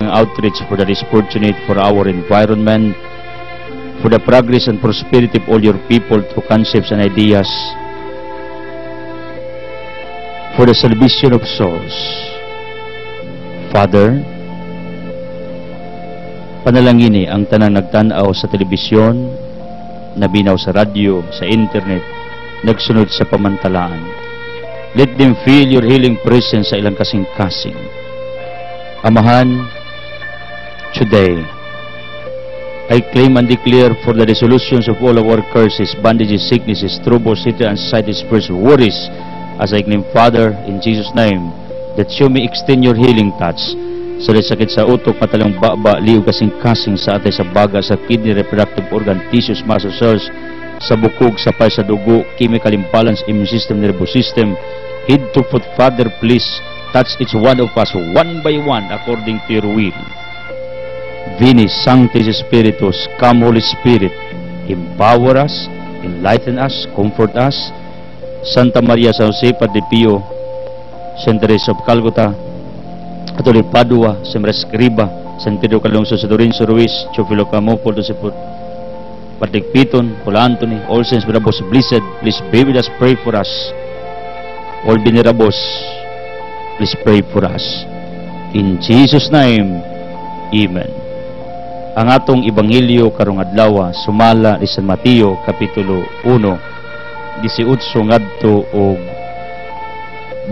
ng outreach for the least fortunate, for our environment, for the progress and prosperity of all your people through concepts and ideas, for the salvation of souls. Father, panalangini ang tanang nagtanaw sa telebisyon, nabinaw sa radyo, sa internet, nagsunod sa pamantalaan. Let them feel your healing presence sa ilang kasing-kasing. Amahan, today, I claim and declare for the resolutions of all of our curses, bondages, sicknesses, troubles, anxiety, spirits, worries, as I claim, Father, in Jesus' name, that you may extend your healing touch sa sakit sa utok, matalang baba, liw, kasing-kasing sa atay, sa baga, sa kidney, reproductive organ, tissues, muscle cells, sa bukog, sa pay, sa dugo, chemical imbalance, immune system, nervous system, head to foot. Father, please touch each one of us one by one according to your will. Veni Sanctis Spiritus, come Holy Spirit, empower us, enlighten us, comfort us. Santa Maria San Jose, Padre Pio, Saint Teresa of Calcutta, Atoli Padua, Saint Escriba, San Pedro Calungsod, San Lorenzo Ruiz, Chofilo Camopol, Dosiput, Padre Piton, Paul Anthony, all saints, venerables, blessed, please be with us, pray for us. All venerables, please pray for us. In Jesus' name, Amen. Ang atong Ebanghelyo karong adlaw sumala ni San Mateo kapitulo 1, 18 ngadto og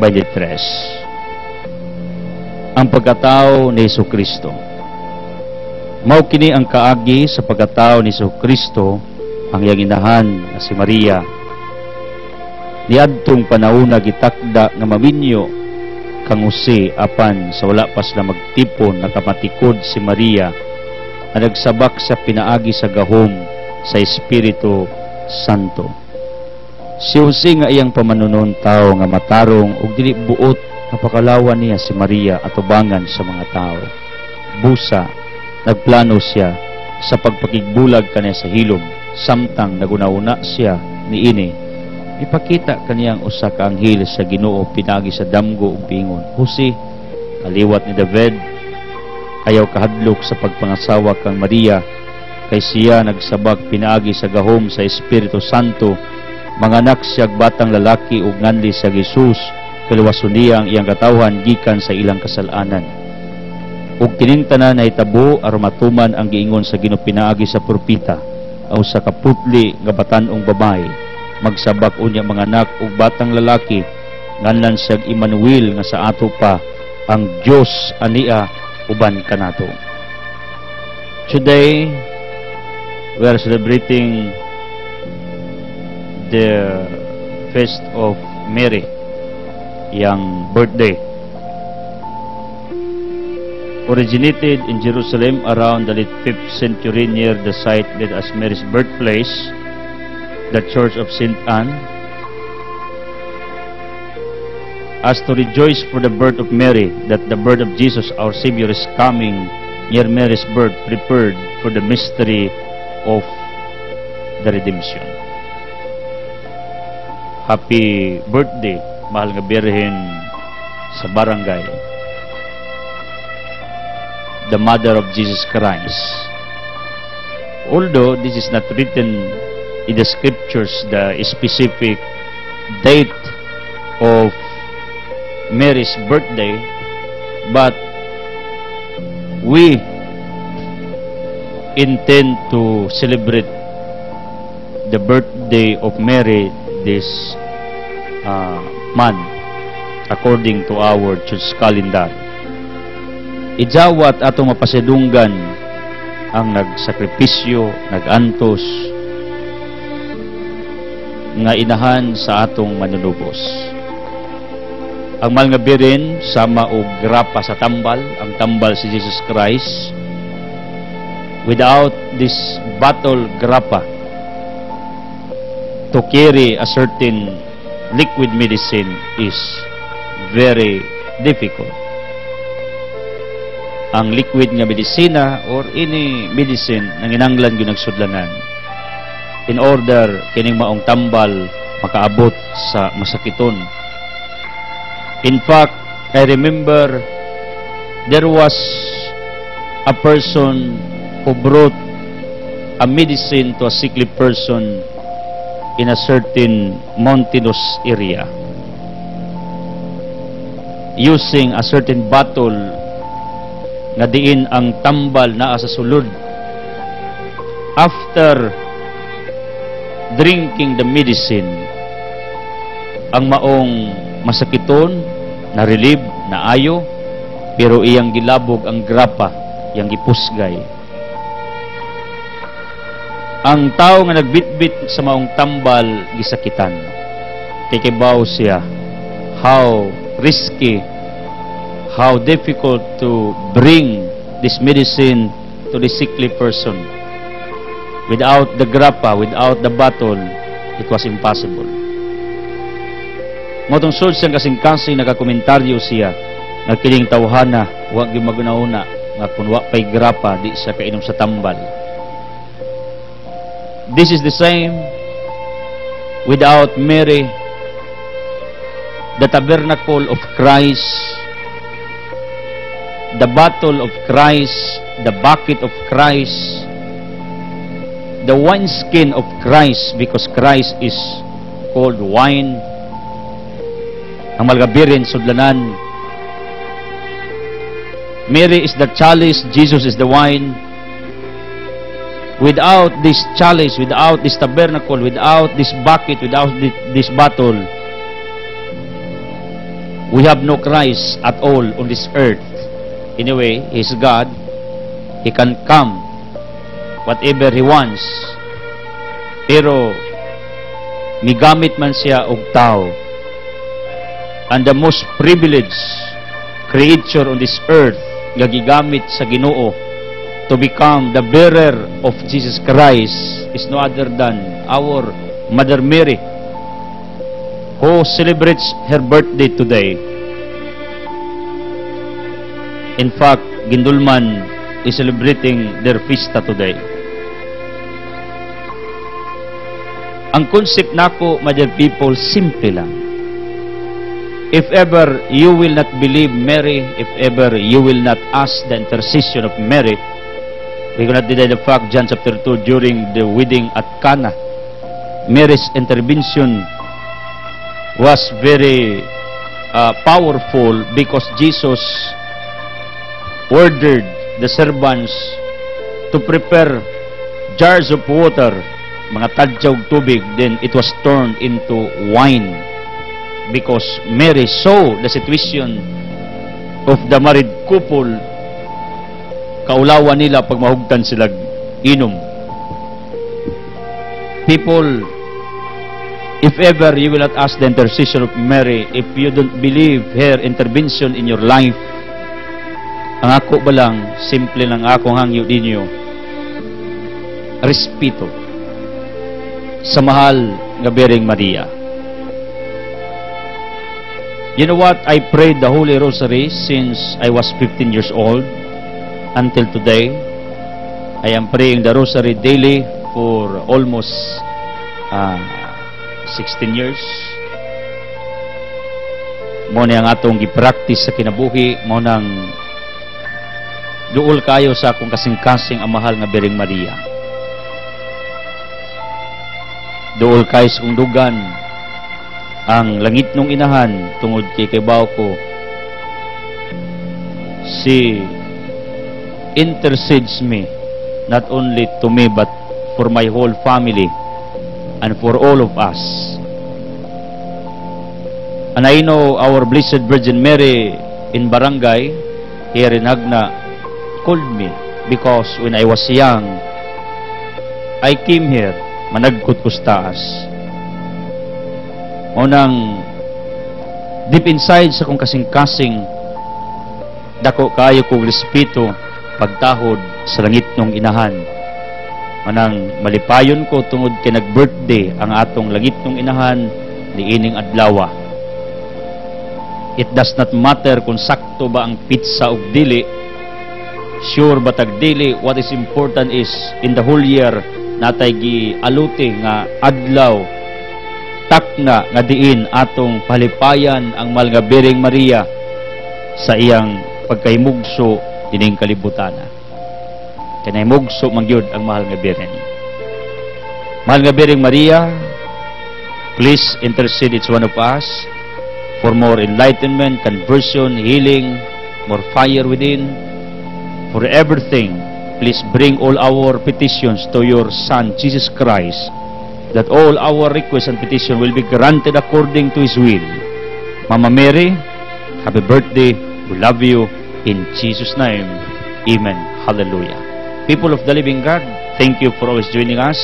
23. Ang pagkatao ni Jesucristo. Mao kini ang kaagi sa pagkatao ni Jesucristo, ang iyang inahan na si Maria. Niadtong panahona gitakda nga maminyo kang Jose apan sa wala pas na magtipon nakamatikod si Maria na nagsabak sa pinaagi sa gahom sa Espiritu Santo. Si Jose nga iyang pamanunon tao nga matarong ug dili buot napakalawan niya si Maria atubangan sa mga tao. Busa nagplano siya sa pagpakigbulag kaniya sa hilom, samtang nagunauna siya niini. Ipakita kaniyang usa ka anghel sa Ginoo pinagi sa damgo ug pingon, Jose, kaliwat ni David, ayaw kahadlok sa pagpangasawa kang Maria, kay siya nagsabak pinaagi sa gahom sa Espiritu Santo, manganak siya batang lalaki ug nganli sa Jesus, kaliwason niya ang iyang katawhan gikan sa ilang kasalanan. Ug kining tanan ay tabo aron matuman ang giingon sa Ginoo pinaagi sa propeta, aw sa kaputli nga batan-ong babae, magsabak unya manganak ug batang lalaki, nganlan siya Emmanuel nga sa ato pa ang Dios ania uban kanato. Today we are celebrating the feast of Mary, yang birthday. Originated in Jerusalem around the late 5th century near the site that as Mary's birthplace, the Church of St. Anne, as to rejoice for the birth of Mary, that the birth of Jesus our Savior is coming near Mary's birth, prepared for the mystery of the redemption. Happy birthday, mahal nga Birhen sa barangay, the mother of Jesus Christ. Although this is not written in the scriptures, the specific date of Mary's birthday, but we intend to celebrate the birthday of Mary this month according to our church calendar. Ijawat atong mapasidunggan ang nagsakripisyo, nagantos nga inahan sa atong manunubos. Ang mahal nga Birhen sama og grapa sa tambal, ang tambal si Jesus Christ. Without this bottle grapa to carry a certain liquid medicine is very difficult. Ang liquid nga medisina or any medicine nang inanglan gyud nagsudlanan in order kining maong tambal makaabot sa masakiton. In fact, I remember there was a person who brought a medicine to a sickly person in a certain mountainous area, using a certain bottle nga diin ang tambal naa sa sulod. After drinking the medicine, ang maong masakiton na relieve na ayo, pero iyang gilabog ang grapa, iyang gipusgay. Ang tao nga nagbitbit sa maong tambal gisakitan. Kay kibaw siya how risky, how difficult to bring this medicine to the sickly person. Without the grappa, without the bottle, it was impossible. Motong sud siyang kasing-kasing nagakomentaryo siya, nagkiling tawhana, huwag yung magunauna, nga kung wa pa'y grappa, di siya kainom sa tambal. This is the same without Mary, the tabernacle of Christ, the bottle of Christ, the bucket of Christ, the wineskin of Christ, because Christ is called wine. Ang malgabirin, sudlanan. Mary is the chalice, Jesus is the wine. Without this chalice, without this tabernacle, without this bucket, without this bottle, we have no Christ at all on this earth. Anyway, He is God. He can come whatever He wants. Pero migamit man siya og tao. And the most privileged creature on this earth nga gigamit sa Ginoo to become the bearer of Jesus Christ is no other than our Mother Mary, who celebrates her birthday today. In fact, Gindulman is celebrating their fiesta today. Ang concept nako, my dear people, simple lang. If ever you will not believe Mary, if ever you will not ask the intercession of Mary, we're going to deny the fact, John chapter 2, during the wedding at Cana, Mary's intervention was very powerful, because Jesus ordered the servants to prepare jars of water, mga tadyaw tubig, then it was turned into wine, because Mary saw the situation of the married couple. Kaulawan nila pag mahugtan sila inom. People, if ever you will not ask the intercession of Mary, if you don't believe her intervention in your life, ang ako ba lang, simple lang akong hangyo ninyo, respeto sa mahal nga Birheng Maria. You know what? I prayed the Holy Rosary since I was 15 years old until today. I am praying the Rosary daily for almost 16 years. Mo na ang atong gipractice sa kinabuhi, mo nang duol kayo sa akong kasing-kasing ang mahal nga Birheng Maria. Duol kayo sa kong dugan ang langit nung inahan tungod kay kibaw ko. She intercedes me, not only to me but for my whole family and for all of us. And I know our Blessed Virgin Mary in barangay here in Agna called me, because when I was young, I came here managkot ko sa taas. Unang deep inside sa kong kasing-kasing, dako kayo kong respeto pagtahod sa langit nung inahan. Manang malipayon ko tungod kay nag-birthday ang atong langit nung inahan ni ining adlaw. It does not matter kung sakto ba ang pizza o dili, sure ba tag dili. What is important is in the whole year natay gi alute nga adlaw takna nga diin atong palipayan ang mahal nga Birheng Maria sa iyang pagkahimugso ining kalibutan. Kanay mugso mangyud ang mahal nga Birhen. Mahal nga Birheng Maria, please intercede each one of us for more enlightenment, conversion, healing, more fire within. For everything, please bring all our petitions to your Son, Jesus Christ, that all our requests and petitions will be granted according to His will. Mama Mary, happy birthday. We love you. In Jesus' name, amen. Hallelujah. People of the living God, thank you for always joining us.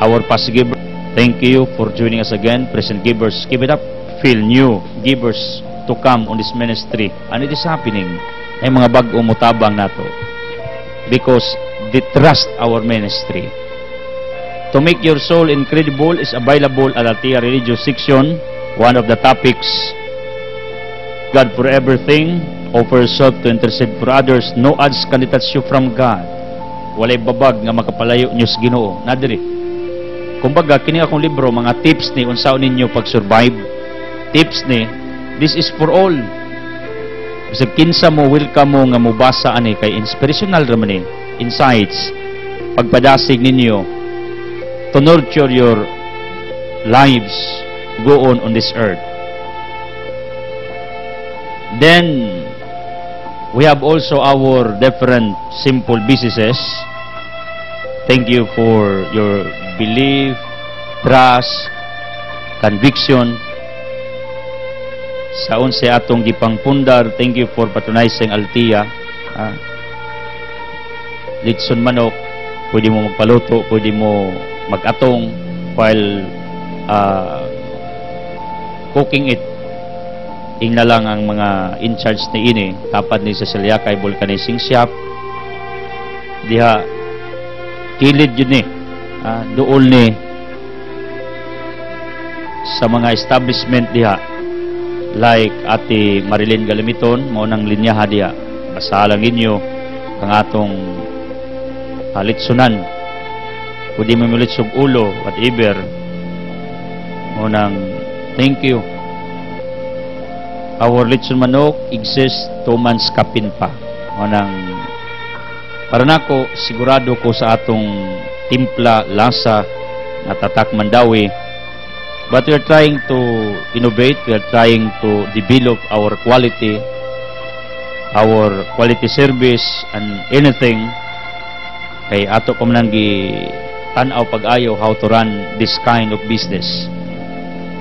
Our past giver, thank you for joining us again. Present givers, give it up. Feel new givers to come on this ministry. And it is happening. Ay mga bag-o mutabang nato. Because they trust our ministry. To make your soul incredible is available at Althea Religious Section. One of the topics, God for everything, offer yourself to intercede for others. No odds can detach you from God. Walay babag nga makapalayo nyo sa Ginoo. Nadiri. Kumbaga, kini akong libro, mga tips ni unsaon ninyo pag-survive. Tips ni, this is for all. Kasi kinsa mo, welcome mo nga mubasa ani kay inspirational raman ni, insights, pagpadasig ninyo to nurture your lives go on this earth. Then, we have also our different simple businesses. Thank you for your belief, trust, conviction. Sa unse atong gipangpundar, thank you for patronizing Althea. Litson manok, pwede mo magpaluto, pwede mo mag-atong while cooking it. Ing na lang ang mga in-charge ni ini, tapat ni sa Selyakay Vulcanizing Shop. Diha, kilid yun ni. Dool ni sa mga establishment diha. Like Ate Marilyn Galamiton, maunang linyaha diha. Basa lang ninyo ang atong litsunan. Pwede mo mulitsog ulo, whatever. Maunang, thank you. Our litson manok exists 2 months kapin pa. Maunang, para nako, sigurado ko sa atong timpla, lasa, natatak mandawi. But we are trying to innovate, we are trying to develop our quality service and anything. Kay ato pa man tanaw pag-ayo how to run this kind of business.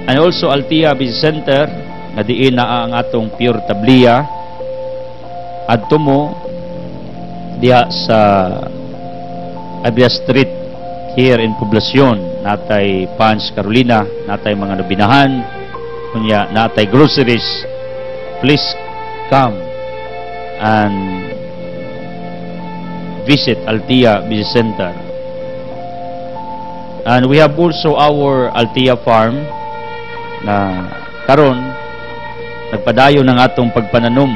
And also Althea Business Center, na diin na ang atong pure tablia. Adto mo diha sa Abia Street here in Poblacion. Natay Pans Carolina, natay mga nabinahan, kunya natay groceries. Please come and visit Althea Business Center. And we have also our Althea Farm na karon nagpadayo ng atong pagpananom.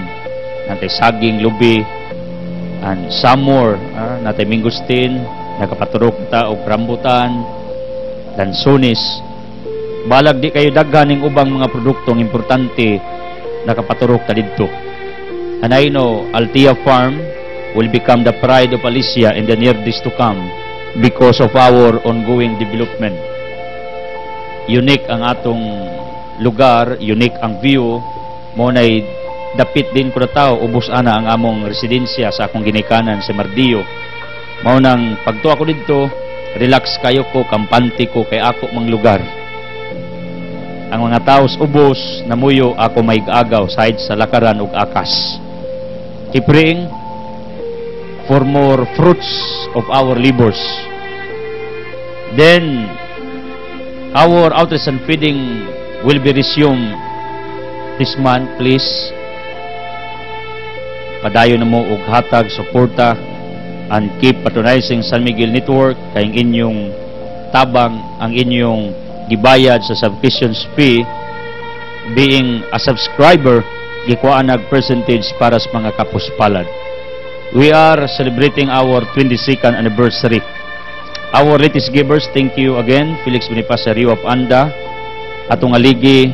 Natay saging, lubi, and some more. Natay mangosteen, nakapaturok ta og rambutan, lansones. Balag di kayo daghan ning ubang mga produktong importante nakapaturok ta didto. And I know Althea Farm will become the pride of Alicia in the near days to come because of our ongoing development. Unique ang atong lugar, unique ang view. Mo nay dapit din ko na tao, ubos ana ang among residensya sa akong ginikanan sa Mardillo. Mao nang pagtuwa ko didto, relax kayo ko, kampante ko kay ako mang lugar. Ang mga taos ubos, namuyo ako may agaw side sa lakaran ug akas. Kipring for more fruits of our labors. Then our outreach and feeding will be resumed this month. Please padayon na mo og hatag, suporta, and keep patronizing San Miguel Network. Kayong inyong tabang, ang inyong gibayad sa subscription fee, being a subscriber, gikuhaan nag percentage para sa mga kapuspalad. We are celebrating our 22nd anniversary. Our latest givers, thank you again, Felix Bonifacio Rio of Anda, atong aligi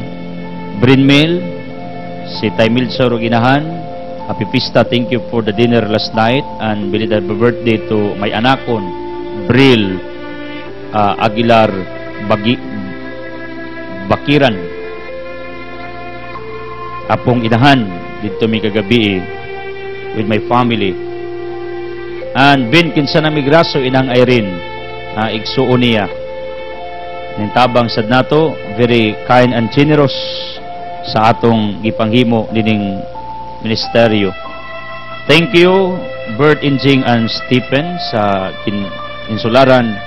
Brinmil, si Taymil Soroginahan, Happy Pista, thank you for the dinner last night, and belated happy birthday to my anakon, Bril Aguilar Bakiran. Apong inahan dito mi kagabi with my family. And Ben Kinsana Migraso, inang Irene, igsuon niya. Nintabang sad nato, very kind and generous sa atong gipanghimo dining ministeryo. Thank you, Bert Injing and Stephen sa insularan,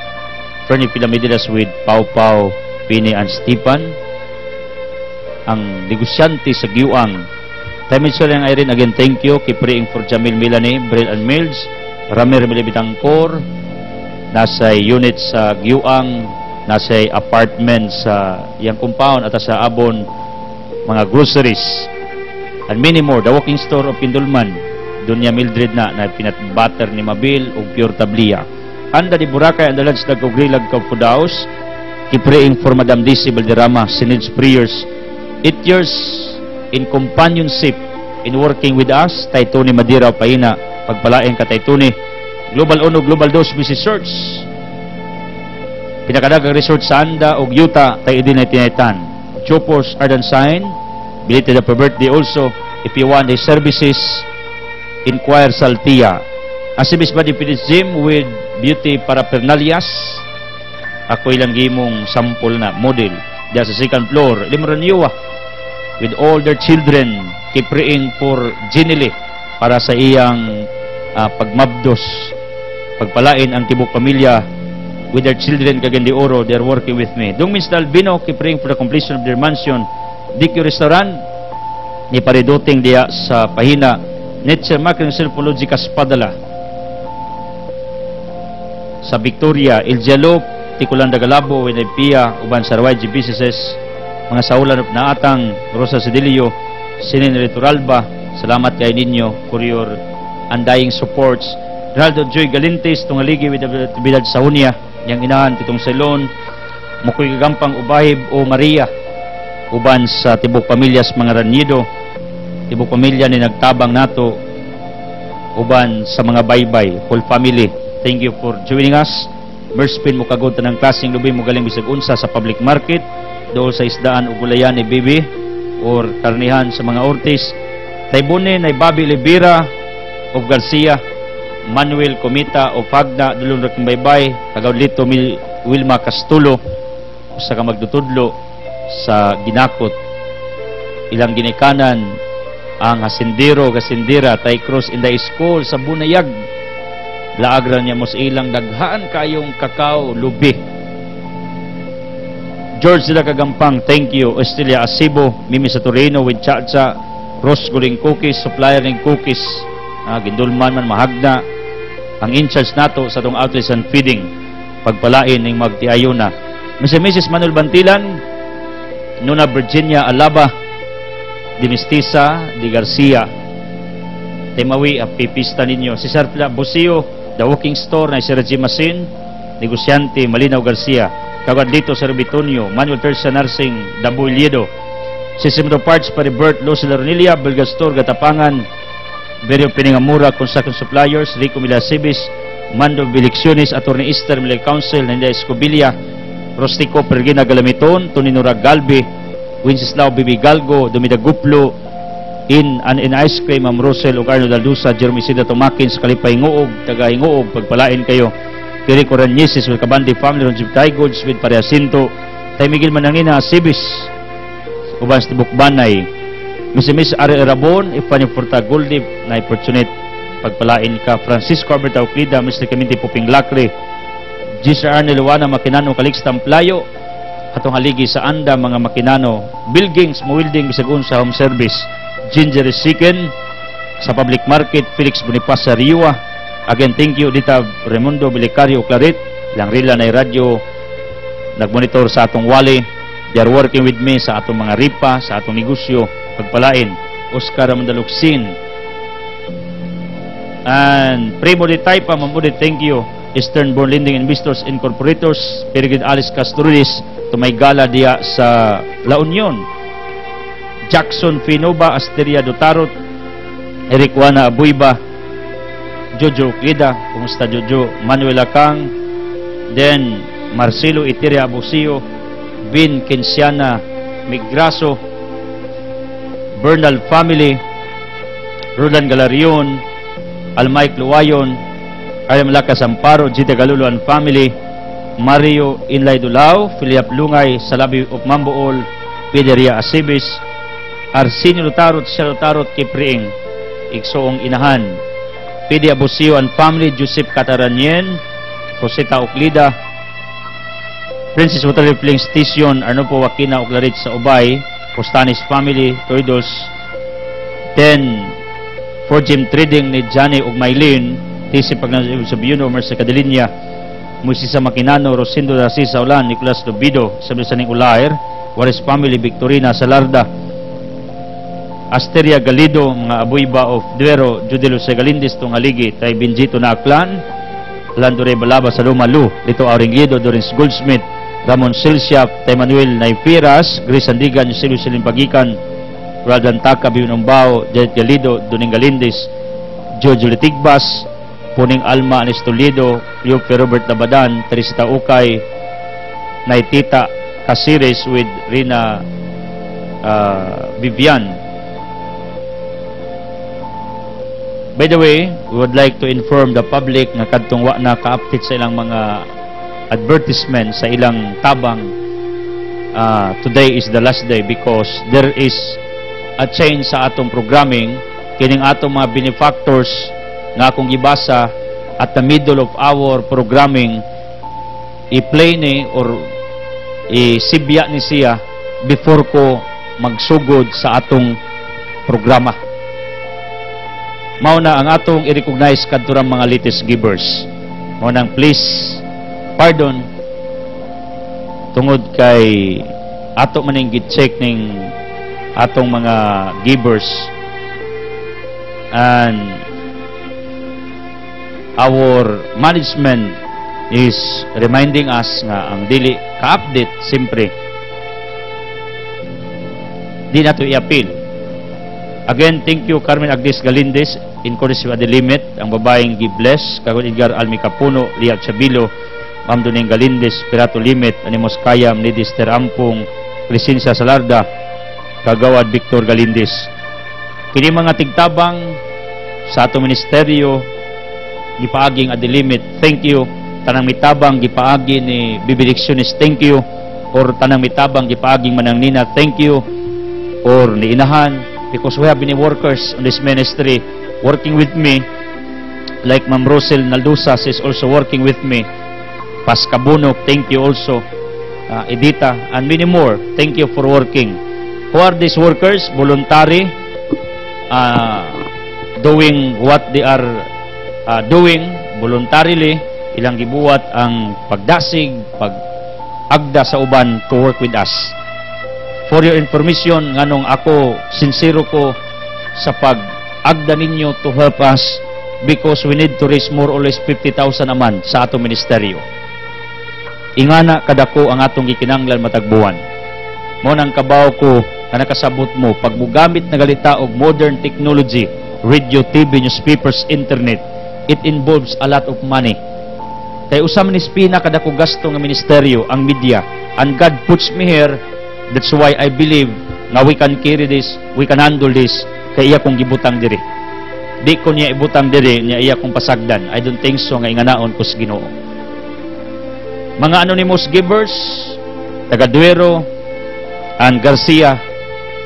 Fernie Pilamididas with Pau Pau, Pini and Stephen, ang negosyante sa Giwang. Tayo lang Irene, again thank you. Kipriing for Jamil Milani, Bril and Mills, Ramir Milibitangkor, nasa unit sa Giwang, nasa apartment sa iyang compound at sa Abon, mga groceries, and many more. The Walking Store of Pindulman, Dunya Mildred na peanut butter ni Mabil o pure tablia. Anda di Boracay and the Lads Nagkugrilag Kaupudaos, kipriing for Madam Disi Balderrama, Sinid's prayers, 8 years in companionship in working with us. Taytuni Madira Paina, pagpalain ka Taytuni. Global 1, Global 2, Mrs. Search, pinakadagang resort sa Anda o Utah, tayo din ay tinaitan. Chopos Arden Sign, belated happy birthday also. If you want the services, inquire Saltia. Asibis Body Fitness Gym with beauty paraphernalias. Ako ilang gimong sample na model diya sa second floor. Limranyuwa with all their children, kipriing for Ginily para sa iyang pagmabdos, pagpalain ang tibok pamilya with their children kagandi oro. They're working with me. Dung Mr. Albino, praying for the completion of their mansion. DQ Restaurant, ni paridoting diya sa pahina. Nature Marketing Self-Logica Spadala. Sa Victoria, El Jalo, Tikulan Dagalabo, Winipia, Uban Saraway, businesses, mga saulan na atang, Rosa Sedilio, Sinin Returalba, salamat kay ninyo for your undying supports. Ronaldo Joy Galintes, tungaligi with the Bilad Saunia, yang inahan titong Selon, Mukoy Gagampang Ubahib o Maria, uban sa tibok pamilyas mga Ranido, tibok pamilya ni nagtabang nato, uban sa mga baybay, whole family. Thank you for joining us. Merspin mo kagod ng klaseng lubi mo galing bisag unsa sa public market, dool sa isdaan o gulayan ni Bibi or karnihan sa mga ortis. Taybone na Bobby Libera of Garcia, Manuel Comita o Pagna, dulong raking baybay, kagawad lito Wilma Castulo, sa kamagdutudlo sa Ginakot. Ilang ginikanan ang hasindiro, gasindira, tay cross in the school sa Bunayag. Laagra niya mo sa ilang daghaan kayong kakao, lubi. George de la Kagampang, thank you. Estelia Asibo, Mimi Saturino with Chacha, Ross Guling Cookies, supplier ng cookies. Gindulman man mahagna ang in-charge nato sa itong outreach and feeding, pagpalain ng magtiayuna. Mrs. Manuel Bantilan, Nuna Virginia Alaba, Dimistisa Di Garcia, Timawi, pipista ninyo. Si Sir Busio, The Walking Store na si Reggie Masin, negosyante Malinaw Garcia, kagad dito sa Rubitonio, Manuel Terza Nursing, Dabu Iliedo, Sisimdo Parts para Bert Los Laronilia, Belga Store Gatapangan, Berio Piningamura Construction Suppliers, Rico Milasibis, Mando Bilicciones, Attorney Easter Milay Council, Nanda Escobilia, Rostico Pergina Galamiton, Tonino Galbi, Wenceslao Bibi Galgo, Dumida Guplo, in Ice Cream, Ma'am Rosel ug Arnold Aldusa, Jeremy Sida Tumakins, Kalipay Ngoog, taga Hingoog, pagpalain kayo. Kiri Coranyeses, with Kabandi Family, Ronjib Taigods, with Pariasinto, Tay Miguel Manangina, Sibis, Ubans Tibuk Banay, Miss Ari Rabon, Ifani Porta Goldip, na opportunity, pagpalain ka. Francisco Alberto Euclida, Mr. Kaminti Puping Lakre, Gisar Arnel Luana, Makinano, Calix Tamplayo, atong haligi sa Anda, mga Makinano, Bilgings, Muwilding, Bisagun sa Home Service, Ginger Chicken, sa Public Market, Felix Bonifacio Riwa. Again, thank you, Dita Raimundo Bilicario Claret, Langrila na radyo, nagmonitor sa atong wali. They are working with me sa atong mga ripa, sa atong negosyo, pagpalain. Oscar Mandaluksin, and Primo de Taipa, Mamudi, thank you. Eastern Born Lending Investors Incorporators, Peregrin Alice Castrulis, tumay gala diya sa La Union. Jackson Finova, Asteria Dotarot, Eric Juana Abuyba, Jojo Uclida, kumusta Jojo? Manuel Akang, then Marcelo Itiria Abusio, Vin Kenciana Migraso, Bernal family, Roland Galarion, Almay Luwayon, Ayam Lakas Amparo, Gita Galuluan family, Mario Inlay Dulao, Philip Lungay, Salabi of Mambool, Pideria Asibis, Arsenio Lutarot, Siya Lutarot, Kipriing, Igsoong Inahan, Pidi Abusio and family, Joseph Cataranien, Rosita Uclida, Princess Water Refilling Station, Arno po Wakina Uclarit sa Ubay, Postanis family, Toidos, then for gym trading ni Johnny Ugmaylin, TC Pagnasib sa Biyuno, Mersa Cadelinia, Moisisa Makinano, Rosindo Rasi Saulan, Nicolas Dobido, Sabisaning Ulair, Juarez family, Victorina Salarda, Asteria Galido, mga Abuyba of Duero, Judelo Segalindis, Tungaligi, Tay Benjito na Aklan, Landore Balaba sa Lumalu, Lito Auringlido, Dorins Goldsmith, Ramon Silsiap, Tay Manuel Naifiras, Grace Andigan, Yusilio Silimpagikan, Roldan Taka, Binumbao, Janet Galido, Duning Galindis, George Litigbas, Puning Alma Anestolido, Yope Robert Labadan, Teresita Ukay, Naitita Casires with Rina Vivian. By the way, we would like to inform the public na kadtong wa na ka-update sa ilang mga advertisement sa ilang tabang. Today is the last day because there is a change sa atong programming. Kining atong mga benefactors nga akong gibasa at the middle of our programming i-play ni or isibya ni siya before ko magsugod sa atong programa. Mao na ang atong i-recognize kadturang mga latest givers. Mao nang please pardon tungod kay ato maning git-check ning atong mga givers and our management is reminding us nga ang dili ka-update simpre di nato i-appeal. Again, thank you Carmen Agnes Galindez, Encourage at the Limit, ang babaeng Gibless, Kagod Edgar Almi Capuno, Liat Chabilo, Ma'am Duning Galindez, Pirato Limit, Animos Kayam, Lidis Terampong, Crescencia Salarda, Kagawad Victor Galindez. Kini mga tigtabang sa atong ministeryo, gipaaging at the limit, thank you. Tanang mitabang gipaagi ni Bibilictionist, thank you. Or tanang mitabang gipaaging Manang Nina, thank you. Or ni Inahan, because we have many workers on this ministry working with me, like Ma'am Rosel Naldusas is also working with me, Pascabunok, thank you also, Edita, and many more, thank you for working. Who are these workers? Voluntary, doing what they are doing voluntarily, ilang gibuhat ang pagdasig, pag-agda sa uban to work with us. For your information, nganong ako, sincero ko sa pag-agda ninyo to help us because we need to raise more or less 50,000 a month sa atong ministeryo. Ingana kadako ang atong gikinanglan matagbuan. Mo nang kabaw ko na nakasabot mo, pag mugamit na galita og modern technology, radio, TV, newspapers, internet, it involves a lot of money. Kay usam ni spina kadako gasto nga ministeryo ang media, and God puts me here. That's why I believe na we can carry this, we can handle this, kay iya kong gibutang diri. Di ko niya ibutang diri, niya iya kong pasagdan. I don't think so nga inganaon ko sa Ginoo. Mga anonymous givers, taga Duero and Garcia,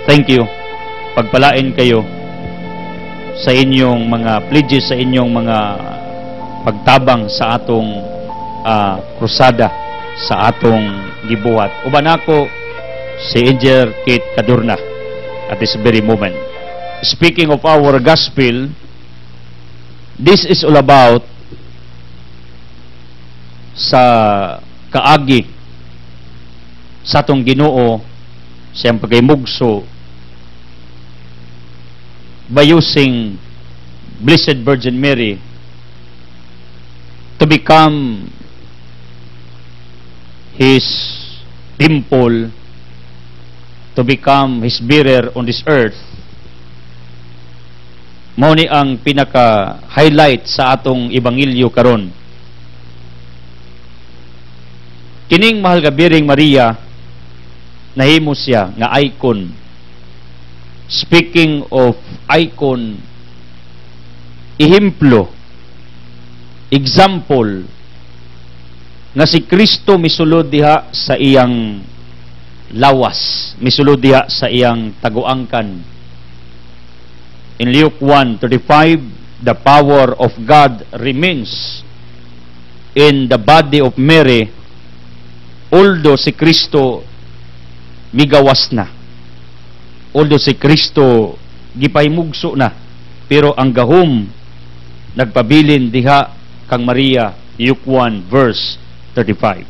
thank you. Pagpalain kayo sa inyong mga pledges, sa inyong mga pagtabang sa atong krusada, sa atong gibuhat. Uban ako, si Angel Kate Cadurna at this very moment. Speaking of our gospel, this is all about sa kaagi sa atong Ginoo siyang pagkaymugso by using Blessed Virgin Mary to become His temple, to become His bearer on this earth, Mao ni ang pinaka-highlight sa atong ebanghelyo karon. Kining mahal nga Biring Maria, nahimo siya nga icon. Speaking of icon, ehemplo, example, nga si Kristo misulod diha sa iyang lawas, misulod diha sa iyang taguangkan. In Luke 1:35, the power of God remains in the body of Mary, although si Kristo migawas na. Although si Kristo gipahimugso na, pero ang gahom nagpabilin diha kang Maria. Luke 1:35.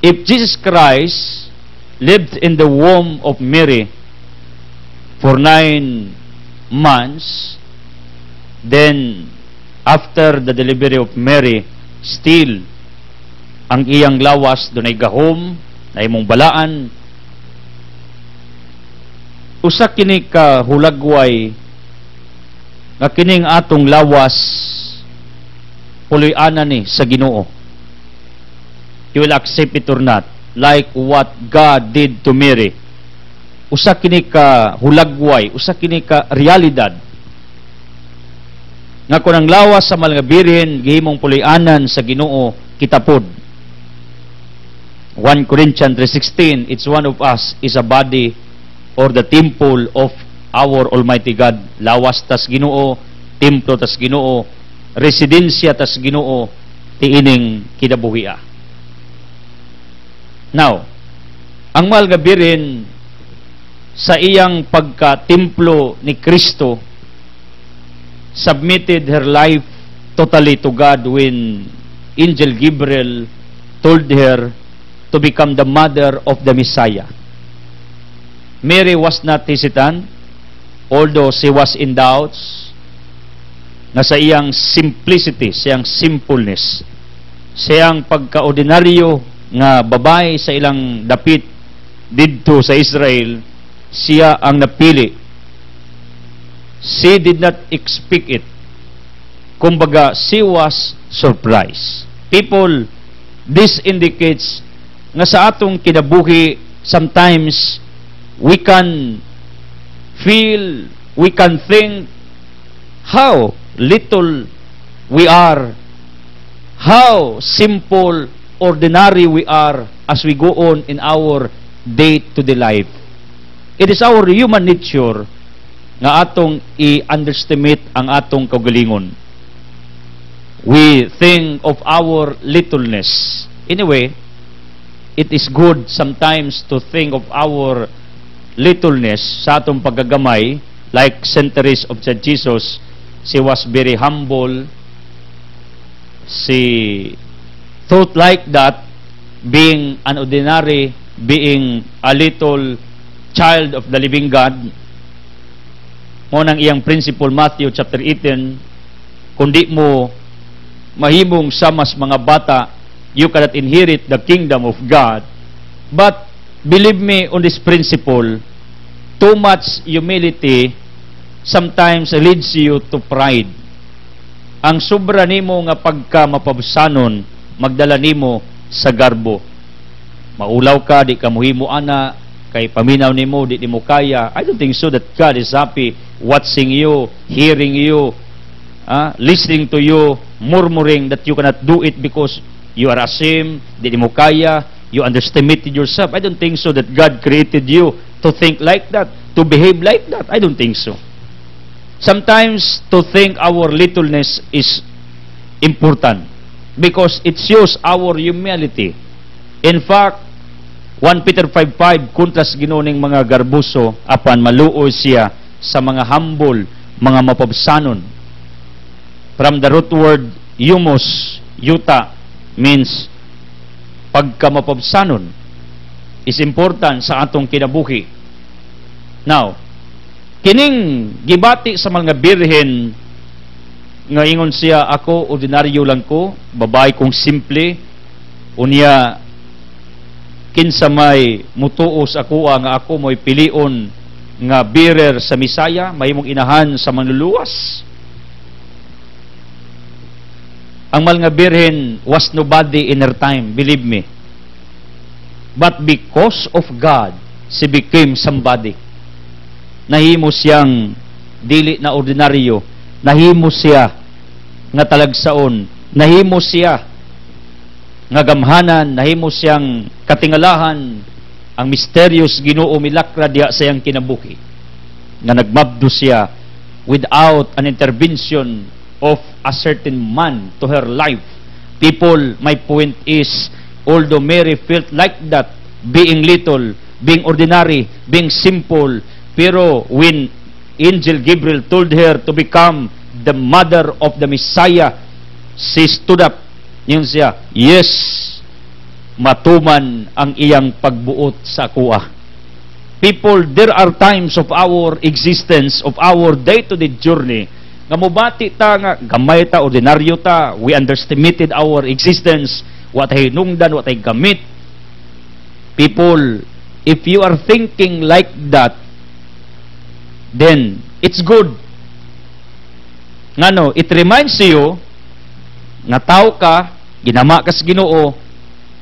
If Jesus Christ lived in the womb of Mary for 9 months, then after the delivery of Mary, still ang iyang lawas dunay gahom na imong balaan. Usa kini ka hulagway nga kining atong lawas puloy-ana ni sa Ginoo. You will accept it or not, like what God did to Mary. Usa kini ka hulagway, usa kini ka realidad nga kung ang lawas sa mga birhen gihimong puloy-anan sa Ginoo kitapod. 1 Corinthians 3:16, each one of us is a body or the temple of our Almighty God. Lawas tas Ginoo, templo tas Ginoo, residensya tas Ginoo, tiining kinabuhia. Now, ang mahal nga birhen sa iyang pagka-templo ni Kristo, submitted her life totally to God when Angel Gabriel told her to become the mother of the Messiah. Mary was not hesitant, although she was in doubts, na sa iyang simplicity, sa iyang simpleness, sa iyang pagka-ordinaryo nga babae sa ilang dapit didto sa Israel, siya ang napili. She did not expect it. Kumbaga, she was surprised. People, this indicates nga sa atong kinabuhi, sometimes we can feel, we can think how little we are, how simple, ordinary we are as we go on in our day-to-day life. It is our human nature nga atong i-underestimate ang atong kaugalingon. We think of our littleness. Anyway, it is good sometimes to think of our littleness sa atong paggagamay, like Saint Teresa of Jesus. She was very humble. She thought like that, being an ordinary, being a little child of the living God. Mo nang iyang principle, Matthew chapter 18, kundi mo mahimong samas mga bata, you cannot inherit the kingdom of God. But believe me on this principle, too much humility sometimes leads you to pride. Ang sobra nimo nga pagka mapabsanon magdala nimo sa garbo. Maulaw ka, di ka muhimo ana, kay paminaw nimo, di mo kaya. I don't think so that God is happy watching you, hearing you, listening to you, murmuring that you cannot do it because you are ashamed, di mo kaya, you underestimated yourself. I don't think so that God created you to think like that, to behave like that. I don't think so. Sometimes to think our littleness is important because it shows our humility. In fact, 1 Peter 5:5, kontras ginuning mga garbuso, apan maluoy siya sa mga humble, mga mapabsanon. From the root word humus, yuta, means pagkamapabsanon, is important sa atong kinabuhi. Now, kining gibati sa mga birhen, nga ingon siya, ako, ordinaryo lang ko, babae kong simple, unya, kinsa may mutuos ako nga ako mo'y pilion nga bearer sa Misaya, mahimong inahan sa manluluwas. Ang mahal nga birhen was nobody in her time, believe me. But because of God, she became somebody. Nahimo siyang dili na ordinaryo, nahimo siya nga talagsaon, nahimo siya nga gamhanan, nahimo siyang katingalahan, ang mysterious Ginoo milakra diha sa iyang kinabuhi, nga nagmabdo siya without an intervention of a certain man to her life. People, my point is, although Mary felt like that, being little, being ordinary, being simple, pero when Angel Gabriel told her to become the mother of the Messiah, she stood up. Yun siya, yes, matuman ang iyang pagbuot sa kuha. People, there are times of our existence, of our day-to-day journey, nga mubati ta nga, gamay ta, ordinaryo ta, we underestimated our existence, what ay hinungdan, what ay gamit. People, if you are thinking like that, then it's good. Ngano, it reminds you nga tao ka, ginama ka sa Ginoo,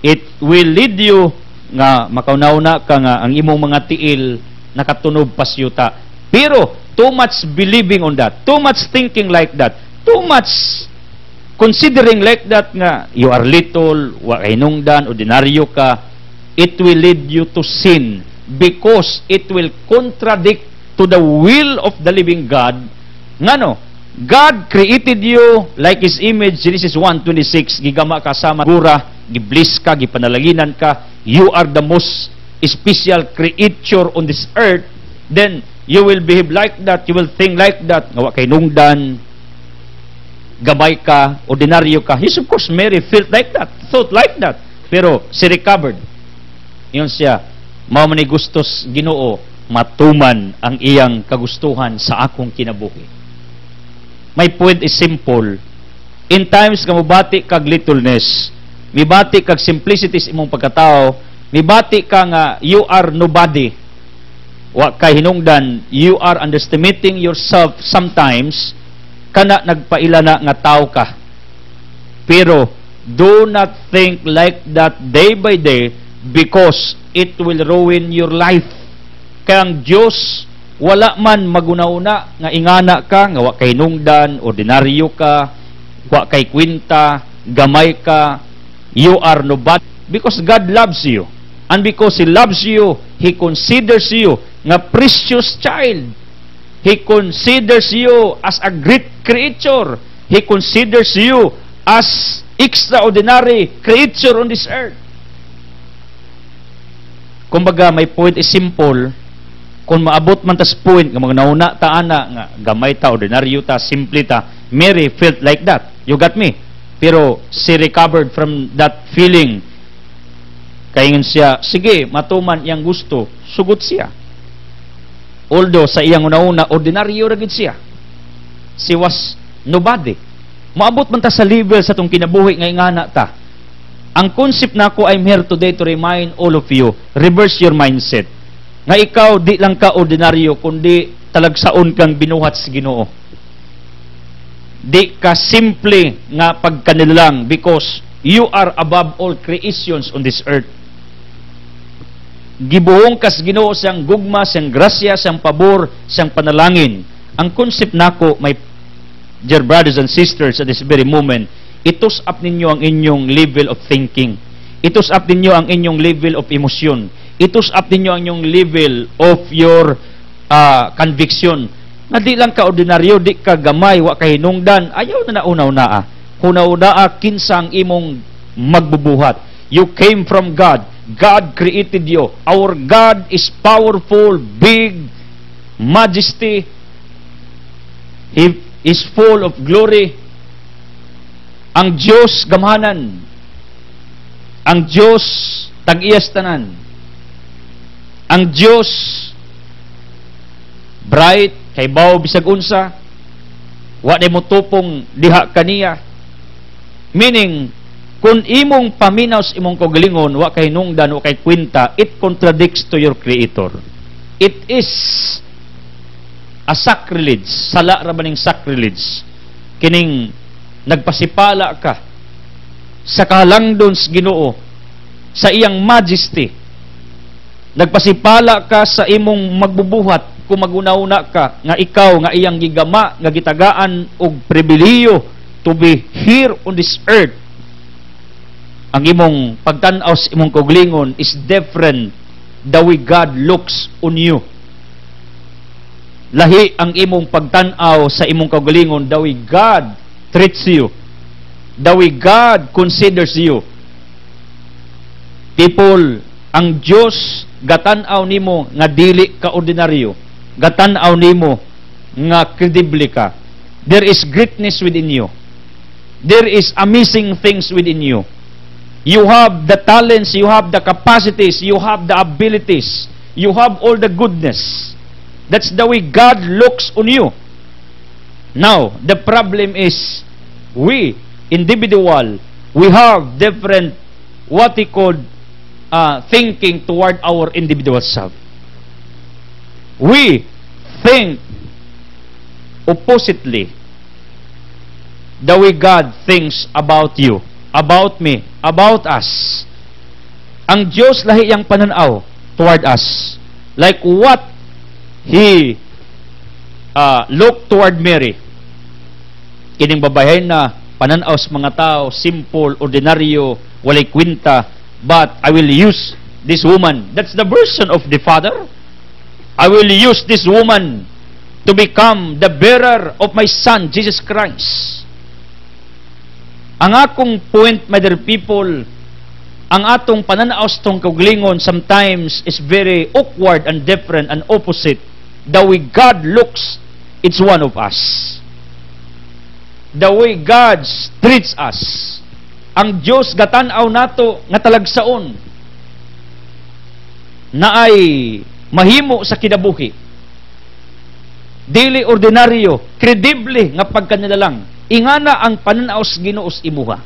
it will lead you nga makaunauna ka nga ang imong mga tiil nakatunob pasyuta. Pero too much believing on that, too much thinking like that, too much considering like that nga you are little, wa kay nungdan, ordinaryo ka, it will lead you to sin because it will contradict to the will of the living God. Ngano, God created you like His image, Genesis 1:26, gigama ka sama gura, gibliss ka, gipanalaginan ka, you are the most special creature on this earth, then you will behave like that, you will think like that, nga wa kay nungdan, gabay ka, ordinaryo ka. Yes, of course, Mary felt like that, thought like that, pero she recovered. Yun siya, mao man ni gustos Ginoo, matuman ang iyang kagustuhan sa akong kinabuhi. My point is simple. In times nga mubati kag littleness, mibati kag simplicity sa imong pagkatao, mibati ka nga you are nobody, wa kay hinungdan, you are underestimating yourself sometimes, kana nagpaila na nga tao ka. Pero do not think like that day by day because it will ruin your life. Kaya ang Diyos, wala man magunauna nga ingana ka, nga wa kay nungdan, ordinaryo ka, wa kay kwinta, gamay ka, you are nobody. Because God loves you. And because He loves you, He considers you nga precious child. He considers you as a great creature. He considers you as extraordinary creature on this earth. Kumbaga, my point is simple. Kung maabot man tas point nga mga nauna ta ana nga gamay ta, ordinaryo ta, simple ta, Mary felt like that. You got me? Pero she recovered from that feeling. Kaingon siya, sige, matuman iyang gusto, sugot siya. Although sa iyang una-una, ordinaryo ra gid siya. She was nobody. Maabot man ta sa level sa tong kinabuhi nga ingana ta. Ang concept nako, I'm here today to remind all of you, reverse your mindset. Nga ikaw, di lang ka ordinaryo, kundi talagsaon kang binuhat sa Ginoo. Di ka simple nga pagkanilang because you are above all creations on this earth. Gibuhong kas Ginoo siyang gugma, siyang grasya, siyang pabor, siyang panalangin. Ang concept nako, my dear brothers and sisters, at this very moment, itus up ninyo ang inyong level of thinking. Itus up ninyo ang inyong level of emosyon. Itus up ninyo ang inyong level of your conviction. Na di lang ka ordinaryo, di ka gamay, wa ka hinungdan, ayaw na naunaw-naa. Hunaw-naa, kinsa ang imong magbubuhat. You came from God. God created you. Our God is powerful, big, majesty. He is full of glory. Ang Diyos gamhanan. Ang Diyos tag-iyas tanan. Ang Diyos bright, kay bawo bisag unsa, wa na mo tupong diha kaniya. Meaning, kung imong paminaw sa imong kaugalingon, wa kay nungdan, wa kay kwinta, it contradicts to your Creator. It is a sacrilege, sala ra maning sacrilege, kining nagpasipala ka sa kahalangdon sa Ginoo, sa iyang majesty, nagpasipala ka sa imong magbubuhat kung maguna-una ka nga ikaw nga iyang gigama nga gitagaan og pribilehiyo to be here on this earth. Ang imong pagtan-aw sa imong kaugalingon is different the way God looks on you. Lahi ang imong pagtan-aw sa imong kaugalingon the way God treats you, the way God considers you. People, ang Diyos gatan-aw nimo nga dili ka ordinaryo, gatan-aw nimo nga credible ka. There is greatness within you. There is amazing things within you. You have the talents, you have the capacities, you have the abilities, you have all the goodness. That's the way God looks on you. Now, the problem is, we, individual, we have different, what we call, thinking toward our individual self. We think oppositely the way God thinks about you, about me, about us. Ang Diyos lahi yang pananaw toward us. Like what He looked toward Mary. Kining babayahin na pananaw sa mga tao, simple, ordinaryo, walay kwinta, but I will use this woman. That's the version of the Father. I will use this woman to become the bearer of my Son, Jesus Christ. Ang akong point, my dear people, ang atong pananaw sa tong kaugalingon sometimes is very awkward and different and opposite. The way God looks, it's one of us. The way God treats us. Ang Diyos gatan-aw nato nga talagsaon na ay mahimo sa kinabuhi. Dili ordinaryo, credible nga pagkanilalang. Ingana ang pananaw sa Ginoo sa imuha.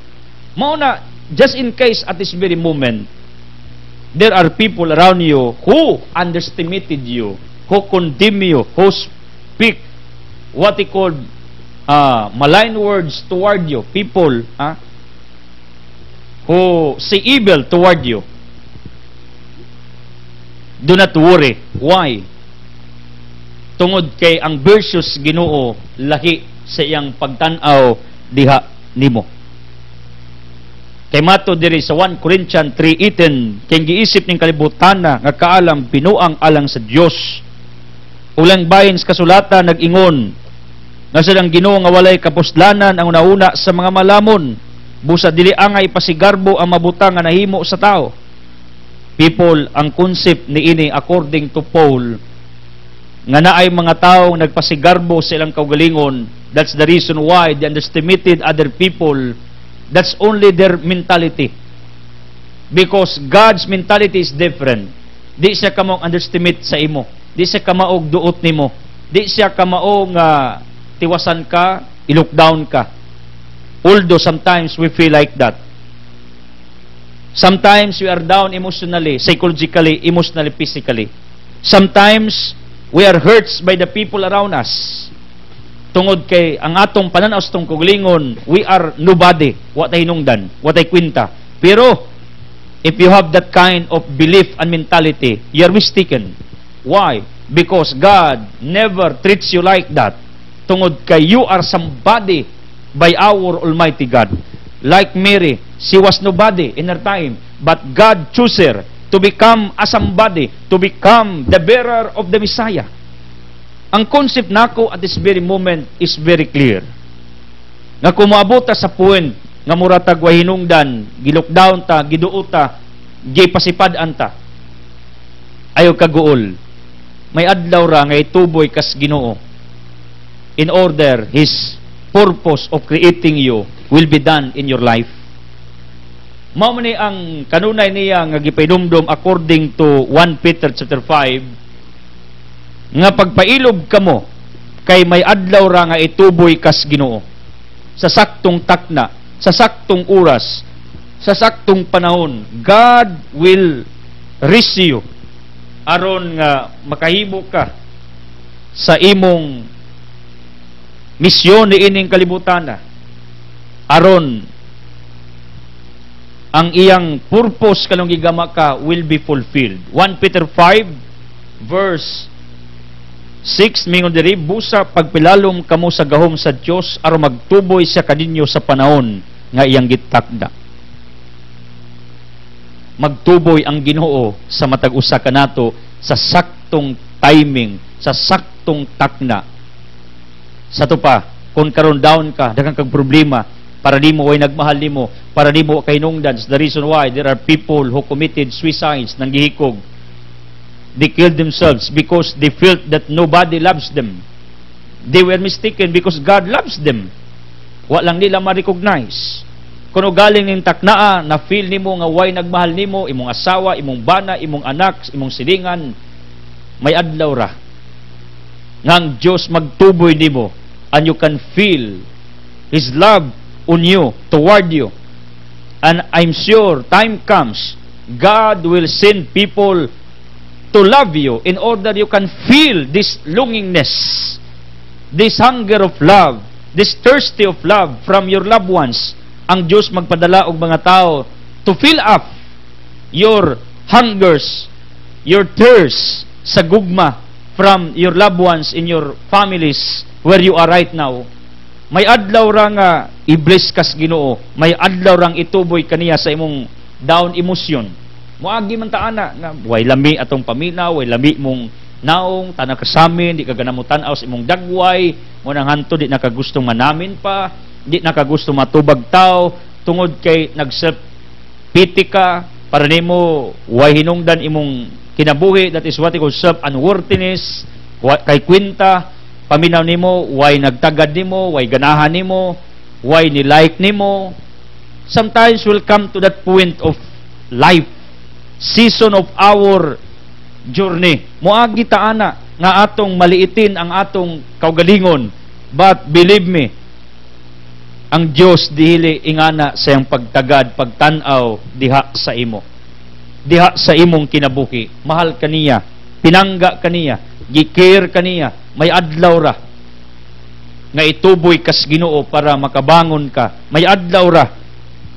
Mao na, just in case at this very moment, there are people around you who underestimated you, who condemn you, who speak what they call malign words toward you. People who say evil toward you. Do not worry. Why? Tungod kay ang virtues Ginoo lahi sa iyang pagtan-aw diha nimo. Kay mato diri sa 1 Corinthians 3:18, kay giisip ning kalibutan na nga kaalam binuang alang sa Dios. Ulang bahin sa kasulatan nag-ingon nga sadang Ginoo nga walay kapuslanan ang una sa mga malamon, busa dili angay pasigarbo ang mabutang nga nahimo sa tao. People, ang concept ni ini according to Paul nga naay mga tawo nagpasigarbo sa ilang kaugalingon. That's the reason why they underestimated other people. That's only their mentality. Because God's mentality is different. Di siya kamaong underestimate sa imo. Di siya kamaog duot nimo. Di siya kamaong tiwasan ka, i-look down ka. Although sometimes we feel like that. Sometimes we are down emotionally, psychologically, emotionally, physically. Sometimes we are hurt by the people around us. Tungod kay ang atong pananaw sa tong kaugalingon, we are nobody. What ay hinungdan, what ay kwinta. Pero if you have that kind of belief and mentality, you are mistaken. Why? Because God never treats you like that. Tungod kay you are somebody by our Almighty God. Like Mary, she was nobody in her time, but God chose her to become a somebody, to become the bearer of the Messiah. Ang concept nako at this very moment is very clear. Nga kumaabot sa point nga muratag wa hinungdan, gilockdown ta, giduota, gipasipadan ta. Ayo kaguol. May adlaw ra nga ituboy kas Ginoo. In order his purpose of creating you will be done in your life. Mao man ni ang kanunay niya nga gipainumdom according to 1 Peter chapter 5 nga pagpailog kamo kay may adlaw ra nga ituboy kas Ginoo sa saktong takna, sa saktong oras, sa saktong panahon. God will raise you aron nga makahimo ka sa imong misyon ni ining kalibutan aron ang iyang purpose kalong gigama ka will be fulfilled. 1 Peter 5 verse 6 mingon diri, busa pagpilalom kamo sa gahom sa Dios aron magtuboy siya kadinyo sa panahon nga iyang gitakda. Magtuboy ang Ginoo sa matag usa kanato sa saktong timing, sa saktong takna. Sa to pa, kung karon down ka, daghang kag problema, para di mo way nagmahal nimo, para di mo kay nungdan. The reason why there are people who committed suicides nang gihikog. They killed themselves because they felt that nobody loves them. They were mistaken because God loves them. Wa lang nila ma-recognize. Kuno galing ning taknaa na feel nimo nga way nagmahal nimo, imong asawa, imong bana, imong anak, imong silingan, may adlaw ra ngang Dios magtuboy nimo, and you can feel His love on you, toward you. And I'm sure time comes, God will send people to love you in order you can feel this longingness, this hunger of love, this thirsty of love from your loved ones. Ang Diyos magpadala og mga tao to fill up your hungers, your thirst sa gugma from your loved ones in your families where you are right now. May adlaw ra nga i-bless kas Ginoo, may adlaw rang ituboy kaniya sa imong down emotion. Moagi man ta ana nga way lami atong paminaw, way lami mong naong tanang kasamin, di ka ganamo tan-aw sa imong dagway, mo nang hanto di na ka gustong manamin pa, di na ka gusto matubag tao tungod kay nag-self pity ka para nimo way hinungdan imong kinabuhi. That is what we call self unworthiness. Kay kwenta paminaw nimo, way nagtagad nimo, way ganahan nimo, way ni like nimo. Sometimes will come to that point of life, season of our journey. Moagi ta ana nga atong maliitin ang atong kaugalingon, but believe me, ang Dios dili ingana sa iyang pagtagad, pagtan-aw diha sa imo, diha sa imong kinabuhi. Mahal kaniya, pinangga kaniya, gikare kaniya. May adlaw ra nga ituboy kas Ginoo para makabangon ka. May adlaw ra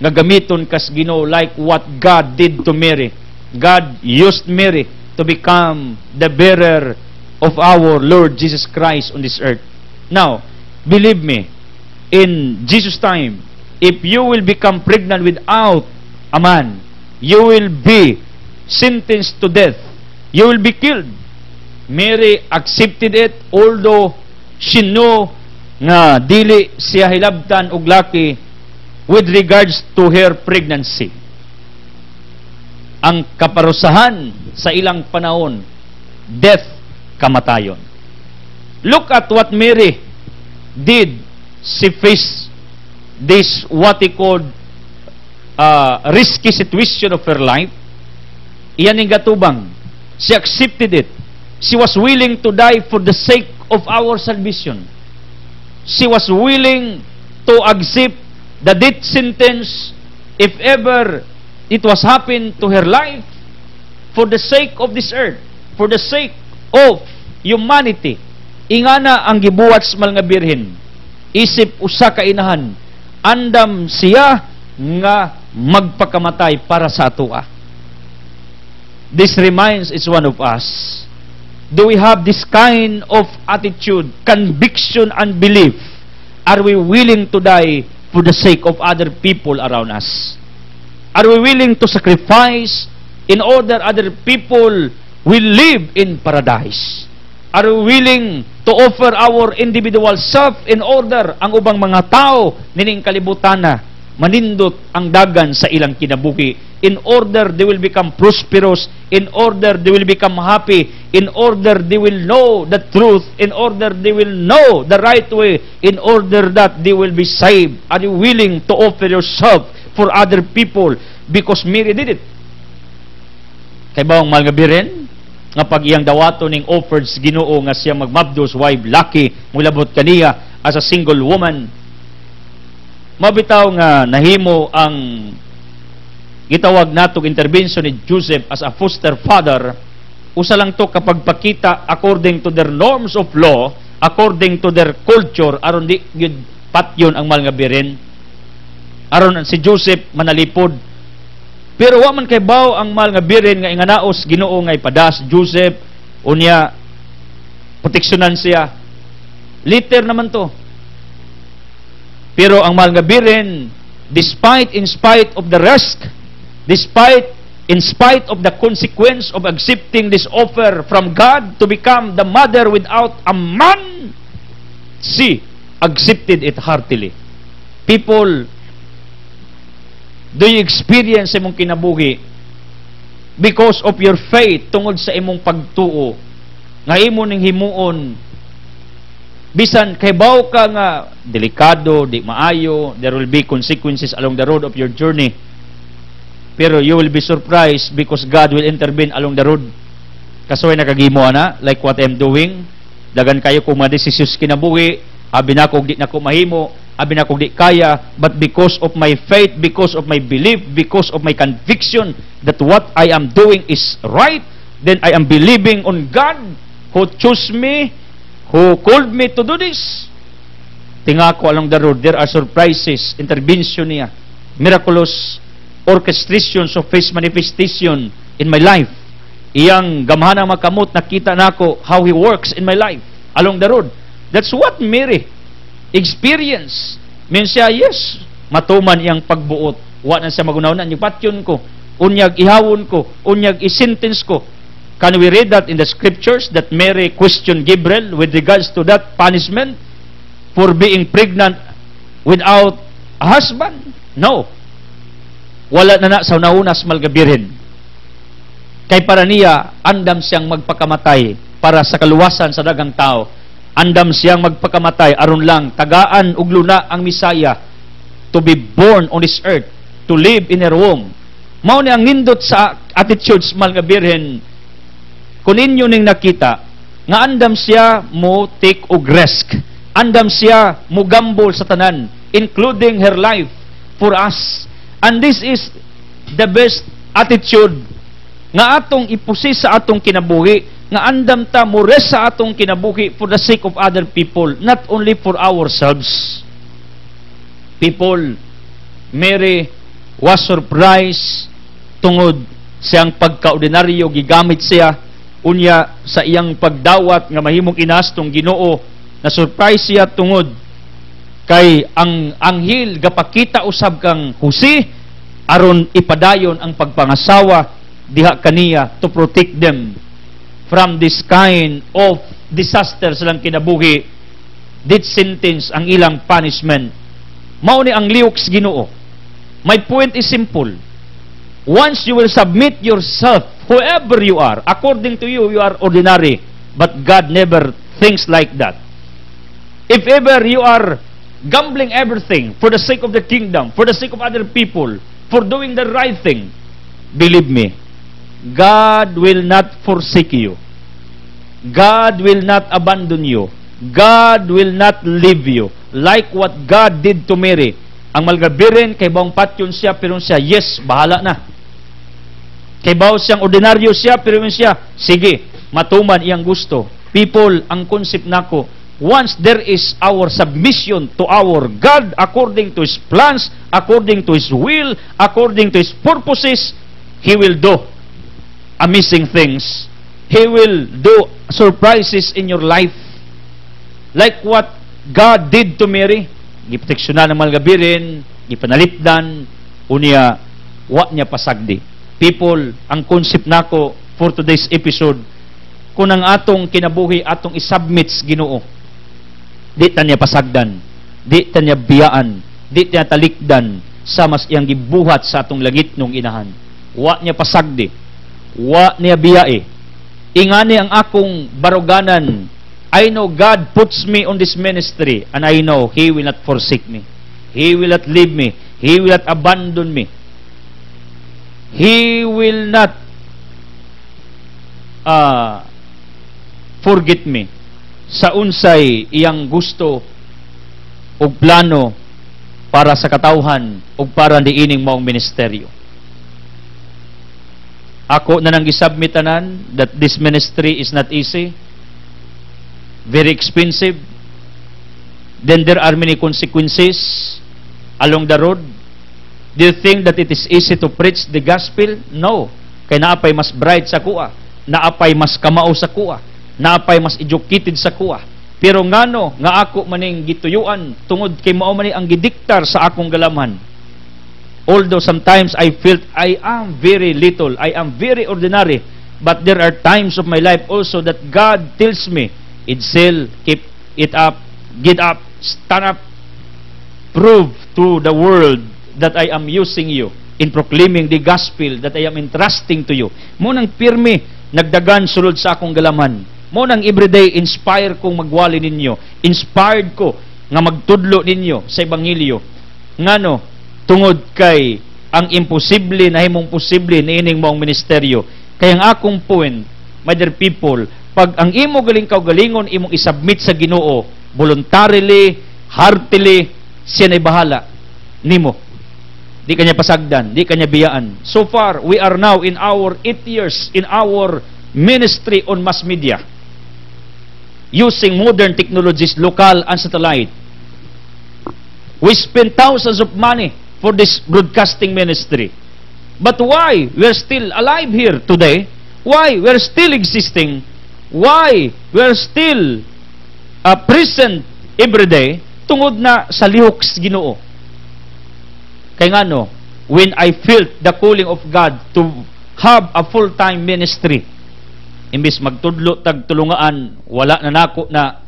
nga gamiton kas Ginoo like what God did to Mary. God used Mary to become the bearer of our Lord Jesus Christ on this earth. Now, believe me, in Jesus' time, if you will become pregnant without a man, you will be sentenced to death. You will be killed. Mary accepted it, although she knew nga dili siya hilabtan og laki with regards to her pregnancy. Ang kaparusahan sa ilang panahon, death, kamatayon. Look at what Mary did. She faced this what he called risky situation of her life. Iyan ang gatubang. She accepted it. She was willing to die for the sake of our salvation. She was willing to accept the death sentence if ever it was happened to her life for the sake of this earth, for the sake of humanity. Ingana ang gibuhat sa mga birhen. Isip usa ka inahan, andam siya nga magpakamatay para sa atoa. This reminds each one of us. Do we have this kind of attitude, conviction, and belief? Are we willing to die for the sake of other people around us? Are we willing to sacrifice in order other people will live in paradise? Are we willing to offer our individual self in order ang ubang mga tao nining kalibutana manindot ang dagan sa ilang kinabuhi, in order they will become prosperous, in order they will become happy, in order they will know the truth, in order they will know the right way, in order that they will be saved? Are you willing to offer yourself for other people? Because Mary did it. Kay bawang mga biren nga pag iyang dawato ning offered sa Ginoo nga siya magmabdos wife lucky mulabot kaniya as a single woman, mabitaw nga nahimo ang gitawag natong intervention ni Joseph as a foster father usa lang to kapag pakita according to their norms of law, according to their culture, aron di gyud patyon ang mahal nga birin. Aron si Joseph manalipod. Pero wa man kay baw ang mahal nga birin nga inganaos Ginoo nga ipadas Joseph unya proteksyonan siya. Liter naman to. Pero ang mahal nga birin, in spite of the risk, in spite of the consequence of accepting this offer from God to become the mother without a man, she accepted it heartily. People, do you experience imong kinabuhi because of your faith tungod sa imong pagtuo nga imo ning himuon bisan kay baw ka nga delikado, di maayo, there will be consequences along the road of your journey, pero you will be surprised because God will intervene along the road. Kasoy nakagimo ana like what I'm doing, dagan kayo kung mga desisyon kinabuhi, abi na kog di na ko mahimo, abi na kog di kaya, but because of my faith, because of my belief, because of my conviction that what I am doing is right, then I am believing on God who chose me, who called me to do this. Tingako along the road, there are surprises, intervention niya, miraculous orchestrations of His manifestation in my life. Iyang gamhanang makamot, nakita nako how He works in my life along the road. That's what Mary experience. Means siya, yes, matuman iyang pagbuot. Wa na siya magunaw-na, yung patyon ko, unyag ihawon ko, unyag isentence ko. Can we read that in the scriptures that Mary questioned Gabriel with regards to that punishment for being pregnant without a husband? No. Wala na sa naunas malgabirin. Kay para niya, andam siyang magpakamatay para sa kaluwasan sa dagang tao. Andam siyang magpakamatay aron lang tagaan ug luna ang Misaya to be born on this earth, to live in her womb. Mao ni ang nindot sa attitudes malgabirin. Kung inyo ning nakita, nga andam siya mo take og risk. Andam siya mo gamble sa tanan, including her life for us. And this is the best attitude nga atong ipusis sa atong kinabuhi, nga andam ta mo rest sa atong kinabuhi for the sake of other people, not only for ourselves. People, Mary was surprised tungod siyang pagkaordinaryo, gigamit siya unya sa iyang pagdawat nga mahimong inastong Ginoo, na surprise siya tungod kay ang anghel gapakita usab kang Jose aron ipadayon ang pagpangasawa diha kaniya to protect them from this kind of disaster silang kinabuhi, death sentence ang ilang punishment. Mao ni ang liok sa Ginoo. My point is simple. Once you will submit yourself, whoever you are, according to you, you are ordinary. But God never thinks like that. If ever you are gambling everything for the sake of the kingdom, for the sake of other people, for doing the right thing, believe me, God will not forsake you. God will not abandon you. God will not leave you. Like what God did to Mary. Ang malgabirin, kay bawang patyon siya, pero siya, yes, bahala na. Kay baw siyang ordinaryo siya, pero siya, sige, matuman iyang gusto. People, ang concept nako, once there is our submission to our God, according to His plans, according to His will, according to His purposes, He will do amazing things. He will do surprises in your life. Like what God did to Mary. Giproteksyonan ng malgabirin, gipanalipdan, unya, wa niya pasagdi. People, ang concept nako for today's episode, kung ang atong kinabuhi, atong isubmit sa Ginoo, di ta niya pasagdan, di ta niya biyaan, di ta niya talikdan, sa mas iyang gibuhat sa atong langit nung inahan. Wa niya pasagdi, wa niya biyae. Ingani ang akong baruganan, I know God puts me on this ministry, and I know He will not forsake me. He will not leave me. He will not abandon me. He will not forget me sa unsay iyang gusto o plano para sa katawhan o para diining maong ministeryo. Ako na nang gisubmitanan that this ministry is not easy, very expensive. Then there are many consequences along the road. Do you think that it is easy to preach the gospel? No. Kay naapay mas bright sa kuha, naapay mas kamao sa kuha, naapay mas educated sa kuha. Pero ngano nga ako maning gituyuan tungod kay mao man ang gidiktar sa akong galamhan. Although sometimes I felt I am very little, I am very ordinary, but there are times of my life also that God tells me, Edsel, keep it up, get up, stand up, prove to the world that I am using you in proclaiming the gospel that I am entrusting to you. Munang pirmi, nagdagan sulod sa akong galamhan. Munang everyday inspire kong magwali ninyo, inspired ko nga magtudlo ninyo sa ebanghelyo. Ngano, tungod kay ang imposible na himong posible niining moong ministeryo. Kaya ang akong point, my dear people, pag ang imo galing kaugalingon imong isubmit sa Ginoo, voluntarily, heartily, siya na'y bahala nimo. Di kanya pasagdan, di kanya biyaan. So far, we are now in our 8 years in our ministry on mass media, using modern technologies, local and satellite. We spend thousands of money for this broadcasting ministry. But why we're still alive here today? Why we're still existing? Why we're still present every day? Tungod na sa lihok sa Ginoo. Kay ngano, when I felt the calling of God to have a full-time ministry, imbis magtudlo tag tulungaan, wala na nako na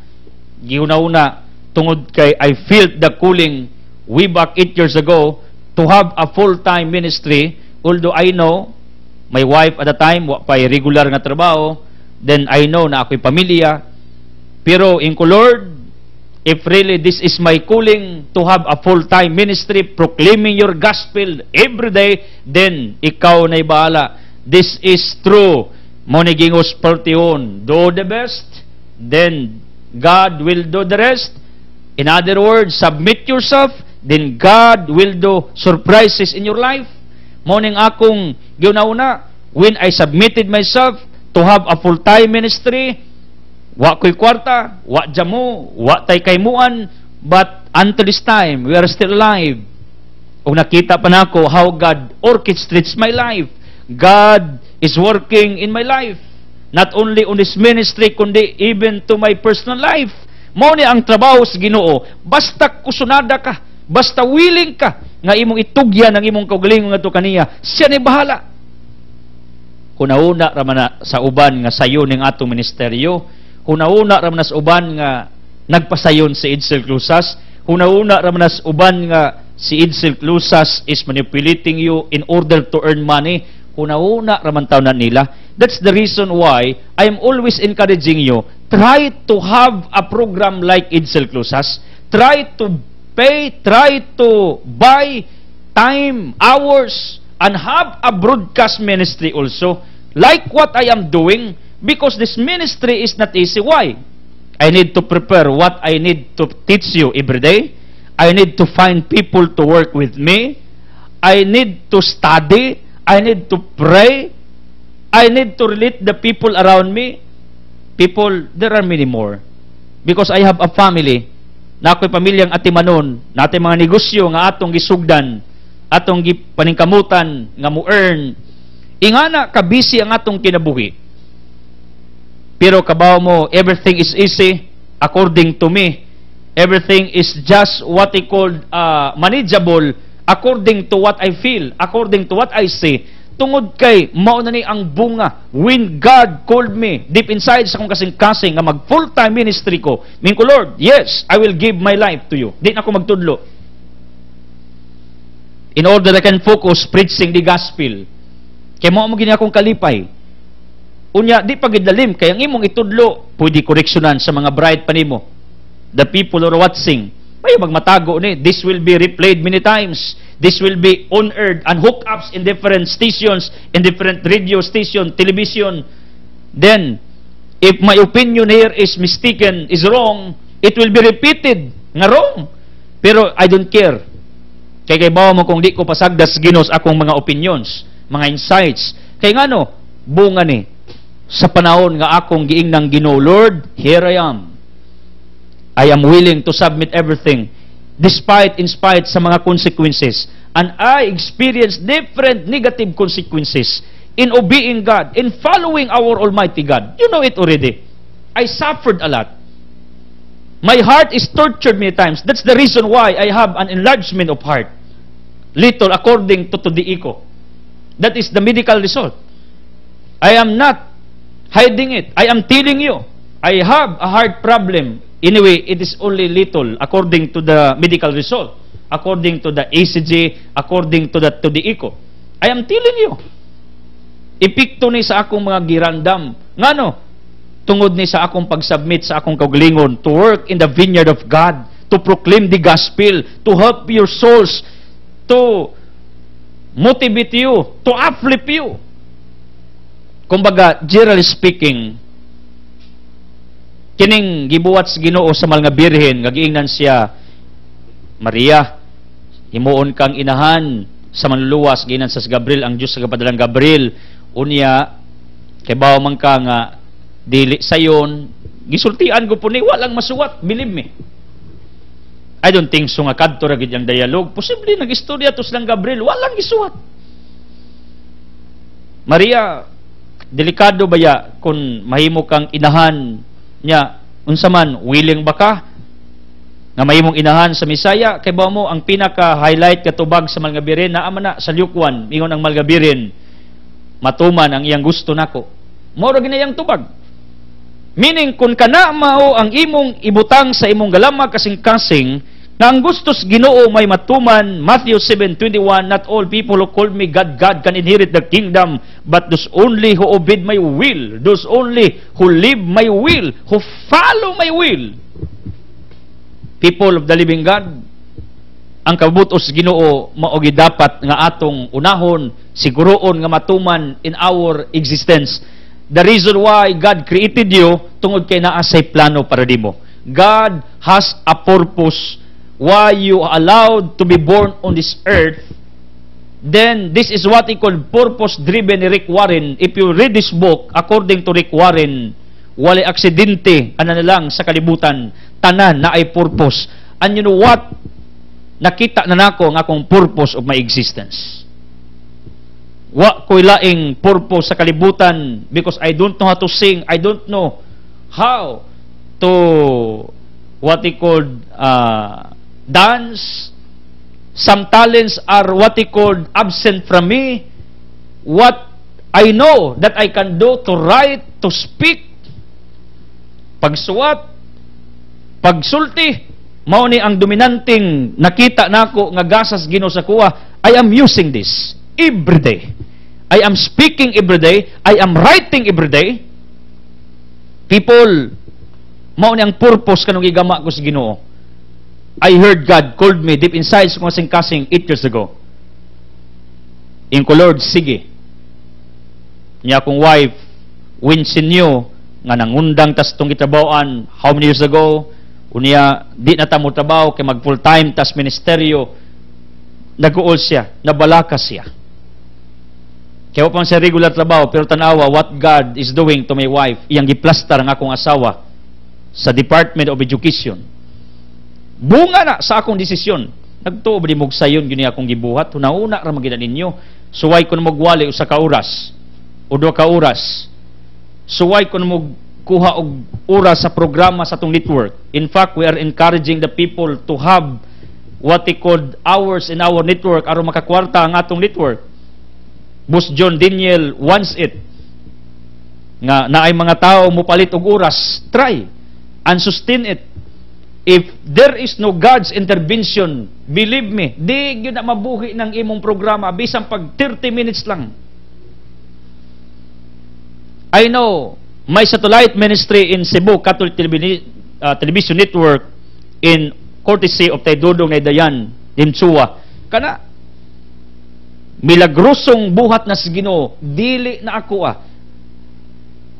giuna-una tungod kay I felt the calling way back 8 years ago to have a full-time ministry, although I know my wife at the time wa pay regular nga trabaho, then I know na ako'y pamilya. Pero in Lord, if really this is my calling to have a full-time ministry proclaiming your gospel every day, then ikaw na'y bahala. This is true. Monigingos Portion, do the best, then God will do the rest. In other words, submit yourself, then God will do surprises in your life. Morning akong giuna-una, when I submitted myself to have a full-time ministry, wa ko'y kwarta, wa jamo, wa tay kaymuan, but until this time, we are still alive. Kung nakita pa na ako how God orchestrates my life, God is working in my life, not only on this ministry, kundi even to my personal life. Mao ni ang trabaho sa Ginoo, basta kusunada ka, basta willing ka nga imong itugyan ang imong kaugalingon ngadto kaniya, siya ni bahala. Hunauna ra man na sa uban nga sayon ning atong ministeryo, hunauna ra man na sa uban nga nagpasayon si Edsel Clusas, hunauna ra man na sa uban nga si Edsel Clusas is manipulating you in order to earn money. Hunauna ra man taw na nila. That's the reason why I am always encouraging you, try to have a program like Edsel Clusas, try to pay, try to buy time, hours, and have a broadcast ministry also, like what I am doing, because this ministry is not easy. Why? I need to prepare what I need to teach you every day. I need to find people to work with me. I need to study. I need to pray. I need to relate the people around me. People, there are many more. Because I have a family, na ako'y pamilyang atimanon, na ating mga negosyo nga atong gisugdan, atong gipaningkamutan, nga mo-earn. Ingana, kabisi ang atong kinabuhi. Pero kabaw mo, everything is easy, according to me. Everything is just what I call manageable, according to what I feel, according to what I say. Tungod kay mao na ni ang bunga when God called me deep inside sa akong kasing-kasing nga mag full-time ministry ko. Ming ko, Lord, yes, I will give my life to you. Di na ako magtudlo. In order that I can focus preaching the gospel. Kay mao mo gini akong kalipay. Unya, di pagidalim kay ang imong itudlo, pwede koreksyonan sa mga bride pa nimo. The people who are watching, may magmatago ni. This will be replayed many times. This will be on-aired and hookups in different stations, in different radio station, television. Then, if my opinion here is mistaken, is wrong, it will be repeated nga wrong. Pero I don't care. Kay bawa mo kung di ko pasagdas ginos akong mga opinions, mga insights. Kay ngano, bunga ni, sa panahon nga akong giingnang Ginoo, Lord, here I am. I am willing to submit everything, in spite sa mga consequences. And I experience different negative consequences in obeying God, in following our Almighty God. You know it already. I suffered a lot. My heart is tortured many times. That's the reason why I have an enlargement of heart. Little according to the echo. That is the medical result. I am not hiding it. I am telling you. I have a heart problem. Anyway, it is only little according to the medical result. According to the ECG, according to the echo. I am telling you. Epekto ni sa akong mga girandam. Ngano? Tungod ni sa akong pag-submit sa akong kaugalingon to work in the vineyard of God, to proclaim the gospel, to help your souls, to motivate you, to uplift you. Kumbaga, generally speaking, kining gibuhat sa Ginoo sa mga birhen, nga giingnan siya, Maria, himuon kang inahan sa manluluwas, giingnan sa Gabriel, ang Diyos sa kapadalang Gabriel, unya, kay bawa man ka nga, dili sayon, gisultian ko po ni, walang masuwat, believe me. I don't think so nga kadto ra gid ang dialogue. Posible nag-istorya to silang Gabriel, walang gisuwat. Maria, delikado ba ya kung mahimo kang inahan niya, unsa man, willing ba ka nga mahimong inahan sa Misaya? Kay ba mo, ang pinaka-highlight katubag sa Malgabirin, naama na sa Lyukwan, ingon ang Malgabirin, matuman ang iyang gusto nako. Moro ginayang tubag. Meaning, kung kana mao ang imong ibutang sa imong galamag kasing-kasing, na ang gustos Ginoo may matuman, Matthew 7:21, not all people who call me God, God can inherit the kingdom, but those only who obey my will, those only who live my will, who follow my will. People of the living God, ang kabutos Ginoo maogi dapat nga atong unahon, siguroon nga matuman in our existence. The reason why God created you, tungod kay naa say plano para dimo. God has a purpose why you are allowed to be born on this earth. Then this is what he called purpose-driven ni Rick Warren. If you read this book, according to Rick Warren, wala aksidente ana na lang sa kalibutan, tanan na ay purpose. And you know what? Nakita na nako ang akong purpose of my existence. Wa ko'y laing purpose sa kalibutan because I don't know how to sing. I don't know how to what he called dance. Some talents are what he called absent from me. What I know that I can do to write, to speak, pagsuwat, pagsulti, mao ni ang dominanting nakita nako nga gasas Ginoo sa kuha. I am using this every day. I am speaking every day. I am writing every day. People, mao ni ang purpose kanang gigama ko sa Ginoo. I heard God called me deep inside sa kasing 8 years ago. Inko, Lord, sige. Niya akong wife, Winston New, nga nangundang tas itong gitrabahoan how many years ago, unya, di na tamo trabaho, kay mag full time, tas ministeryo, nag-uol siya, nabalakas siya. Kaya pa siya regular trabaho, pero tanawa, what God is doing to my wife, iyang giplastar ang akong asawa sa Department of Education. Bunga na sa akong desisyon. Nagtuo ba di mong sayon, yun akong gibuhat, una-una ra magina ninyo. Suway ko na magwali usa ka oras, o 2 ka oras. Suway ko na magkuha og oras sa programa sa atong network. In fact, we are encouraging the people to have what they called hours in our network aron makakwarta ang atong network. Boss John Daniel wants it. Nga naay mga tao mupalit og oras, try and sustain it. If there is no God's intervention, believe me, di yun na mabuhi ng imong programa, bisang pag 30 minutes lang. I know, may satellite ministry in Cebu, Catholic Television Network, in courtesy of Tay Dudong na Dayan, Dimtsua, kana, milagrosong buhat na sa Ginoo, dili na ako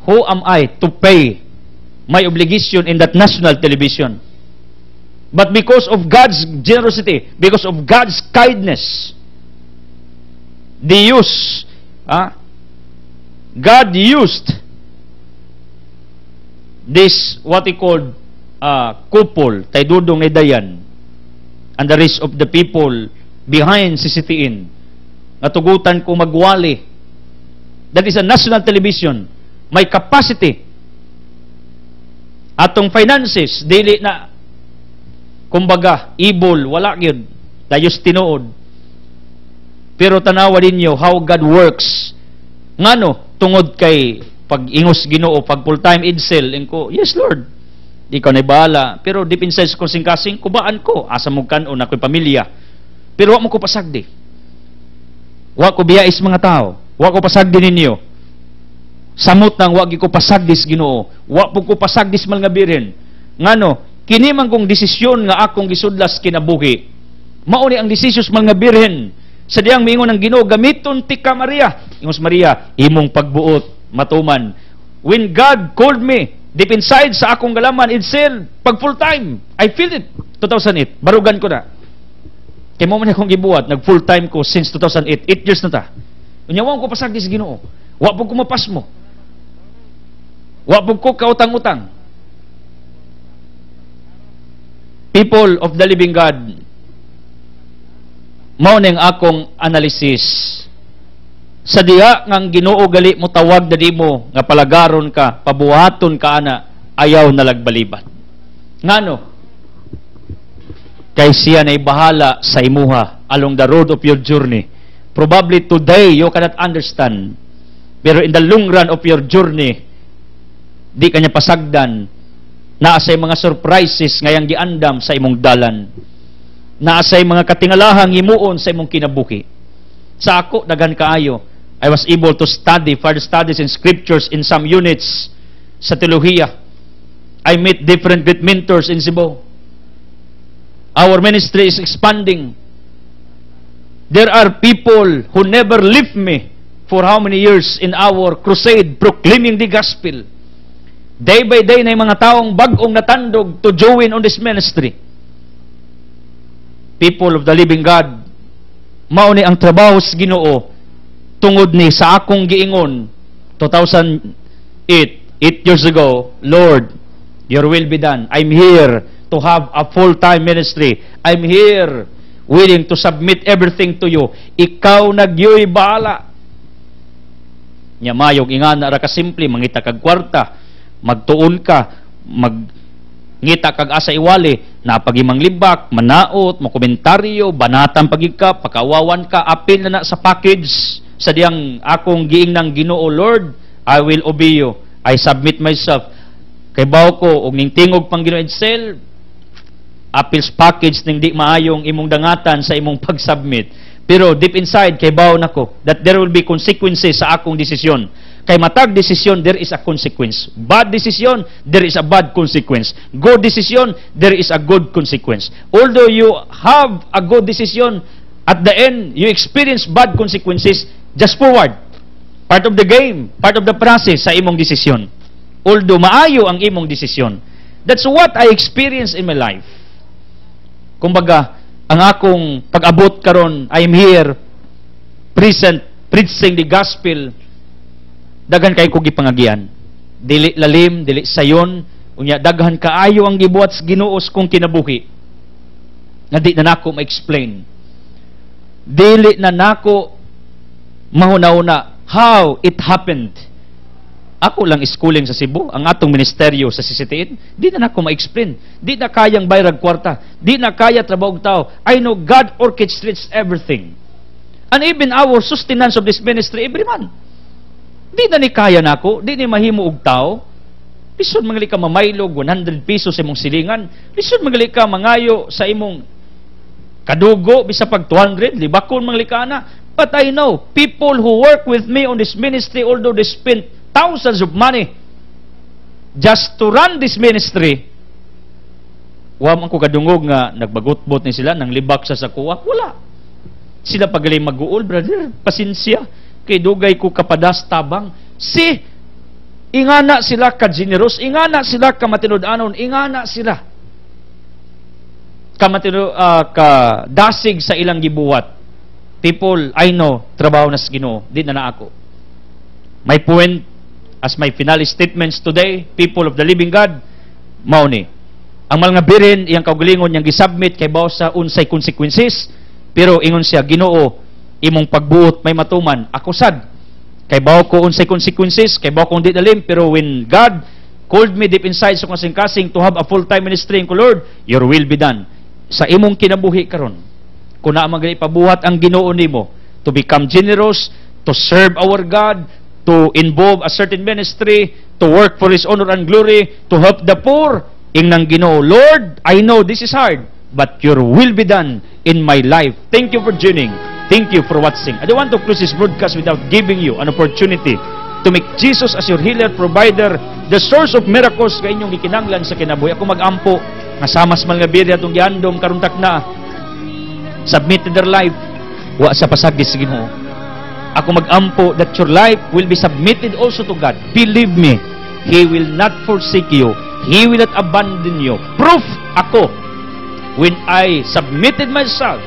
Who am I to pay my obligation in that national television? But because of God's generosity, because of God's kindness, they use God used this, what he called, couple, tay Dudong ni Dayan, and the rest of the people behind CCTN, natugutan ko magwali. That is a national television. May capacity. Atong finances, dili na, kumbaga, evil, wala yun. Dayos tinuod. Pero tanawa ninyo how God works. Ngano, tungod kay pag-ingos Ginoo, pag full-time idsel, ko, yes Lord, ikaw na'y bahala. Pero deep inside ko kasing kubaan ko, asa mo kanon ako'y pamilya. Pero wak mo ko pasagdi. Wak ko biyais mga tao. Wak ko pasagdi ninyo. Samot nang wag ko pasagdis Ginoo. Wa po ko pasagdis mal nga birin. Ngano, kini man kong desisyon nga akong gisudlas kinabuhi. Mao ni ang desisyon mal nga birhen. Sa diyang miingon ng Ginoo, gamiton ti ka Maria. Ingos Maria, imong pagbuot matuman. When God called me deep inside sa akong galaman, it's pag full time. I feel it. 2008, barugan ko na. Kaya mo man akong gibuhat, nag full time ko since 2008. 8 years na ta. Unyawan ko pasagdis Ginoo. Wa po ko mapas mo. Wa po ko kautang-utang. People of the living God, mao ning akong analysis. Sa diha ngang Ginoo gali mo tawag dadi mo nga palagaron ka, pabuhaton ka ana, ayaw nalagbalibat. Ngano? Kay siya nay bahala sa imuha along the road of your journey. Probably today you cannot understand. Pero in the long run of your journey, di kanya pasagdan, naasay mga surprises ngayang giandam sa imong dalan. Naasay mga katingalahang himuon sa imong kinabuhi. Sa ako, dagan kaayo, I was able to study further studies in scriptures in some units sa teolohiya. I met different great mentors in Cebu. Our ministry is expanding. There are people who never left me for how many years in our crusade proclaiming the gospel. Day by day na yung mga taong bagong natandog to join on this ministry. People of the living God, mao ni ang trabaho sa Ginoo tungod ni sa akong giingon 2008, 8 years ago, Lord, your will be done. I'm here to have a full-time ministry. I'm here willing to submit everything to you. Ikaw nagyoy bahala. Nya mayog ingana ra ka simple, mangita kag kwarta, magtuon ka, ngita kag asa iwali, napagimang libak, manaot, makomentaryo, banatan pagika, pakawawan ka, apil na sa package sa diyang akong giing ng Ginoo. Lord, I will obey you. I submit myself. Kay bawo ko og ning tingog pang Ginoo Edsel, appeals package ning di maayong imong dangatan sa imong pag-submit. Pero deep inside kay bawo nako that there will be consequences sa akong desisyon. Kay matag desisyon, there is a consequence. Bad decision, there is a bad consequence. Good decision, there is a good consequence. Although you have a good decision, at the end, you experience bad consequences, just forward. Part of the game, part of the process sa imong desisyon. Although maayo ang imong desisyon. That's what I experienced in my life. Kumbaga, ang akong pag-abot karon, I am here, present, preaching the gospel, daghan kay ko gipangagian. Dili lalim, dili sayon, unya daghan kaayo ang gibuhat sa Ginoo kong kinabuhi. Nga di na nako ma-explain. Dili na nako mahuna-una how it happened. Ako lang schooling sa Cebu, ang atong ministeryo sa CCTN, di na nako ma-explain. Di na kayang bayrag kwarta, di na kaya trabaho tao. I know God orchestrates everything. And even our sustenance of this ministry every month. Di na ni kaya nako, di ni mahimo og tao. Lisod mangali ka mamaylog 100 pesos sa imong silingan. Lisod mangali ka mangayo sa imong kadugo bisa pag 200, libakon mangali ka na. But I know people who work with me on this ministry, although they spend thousands of money just to run this ministry, wa man ko kadungog nga nagbagot-bot ni sila nang libak sa kuwa. Wala. Sila pagaling mag-uol, brother, pasensya. Kay dugay ko kapadas tabang. Ingana sila ka-generous, ingana sila ka-matinud-anon, ingana sila ka-dasig sa ilang gibuhat. People, I know, trabaho na sa Ginoo, di na ako. My point, as my final statements today, people of the living God, mao ni. Ang mga birin, iyang kaugalingon niyang gisubmit kay bawo sa unsay consequences, pero ingon siya, Ginoo, imong pagbuot may matuman, ako sad. Kay bawo ko unsay consequences, kay bawo kong di dalim, pero when God called me deep inside sa kasing-kasing to have a full-time ministry in Lord, your will be done. Sa imong kinabuhi karon, kung na magay pabuhat ang Ginoo nimo, to become generous, to serve our God, to involve a certain ministry, to work for His honor and glory, to help the poor, ingnang Ginoo, Lord, I know this is hard, but your will be done in my life. Thank you for joining. Thank you for watching. I don't want to close this broadcast without giving you an opportunity to make Jesus as your healer, provider, the source of miracles kay inyong gikinanglan sa kinabuhi. Ako mag-ampo, nasamas man nga birya itong giandom, karuntak na, submitted their life, wa sa pasagis sa Ginoo. Ako mag-ampo that your life will be submitted also to God. Believe me, He will not forsake you. He will not abandon you. Proof ako, when I submitted myself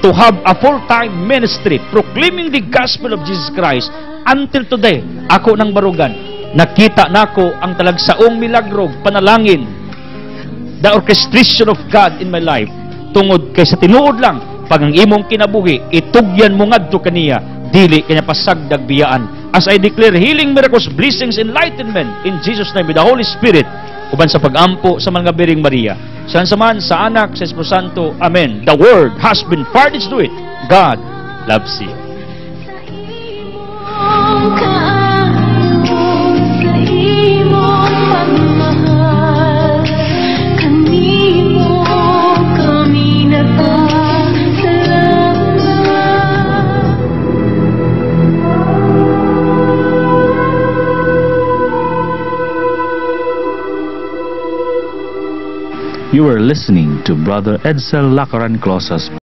to have a full-time ministry proclaiming the gospel of Jesus Christ, until today, ako nang barugan, nakita nako ang talagsaong milagro, panalangin, the orchestration of God in my life, tungod kay sa tinuod lang, pag ang imong kinabuhi, itugyan mo ngadto kaniya, dili kanya pasagdag biyaan. As I declare healing, miracles, blessings, enlightenment in Jesus' name with the Holy Spirit, uban sa pag-ampo sa mga biring Maria, siyan saman sa Anak, sa Espiritu Santo. Amen. The Word has been furnished to it. God loves you. You are listening to Brother Edsel Lacaran Closas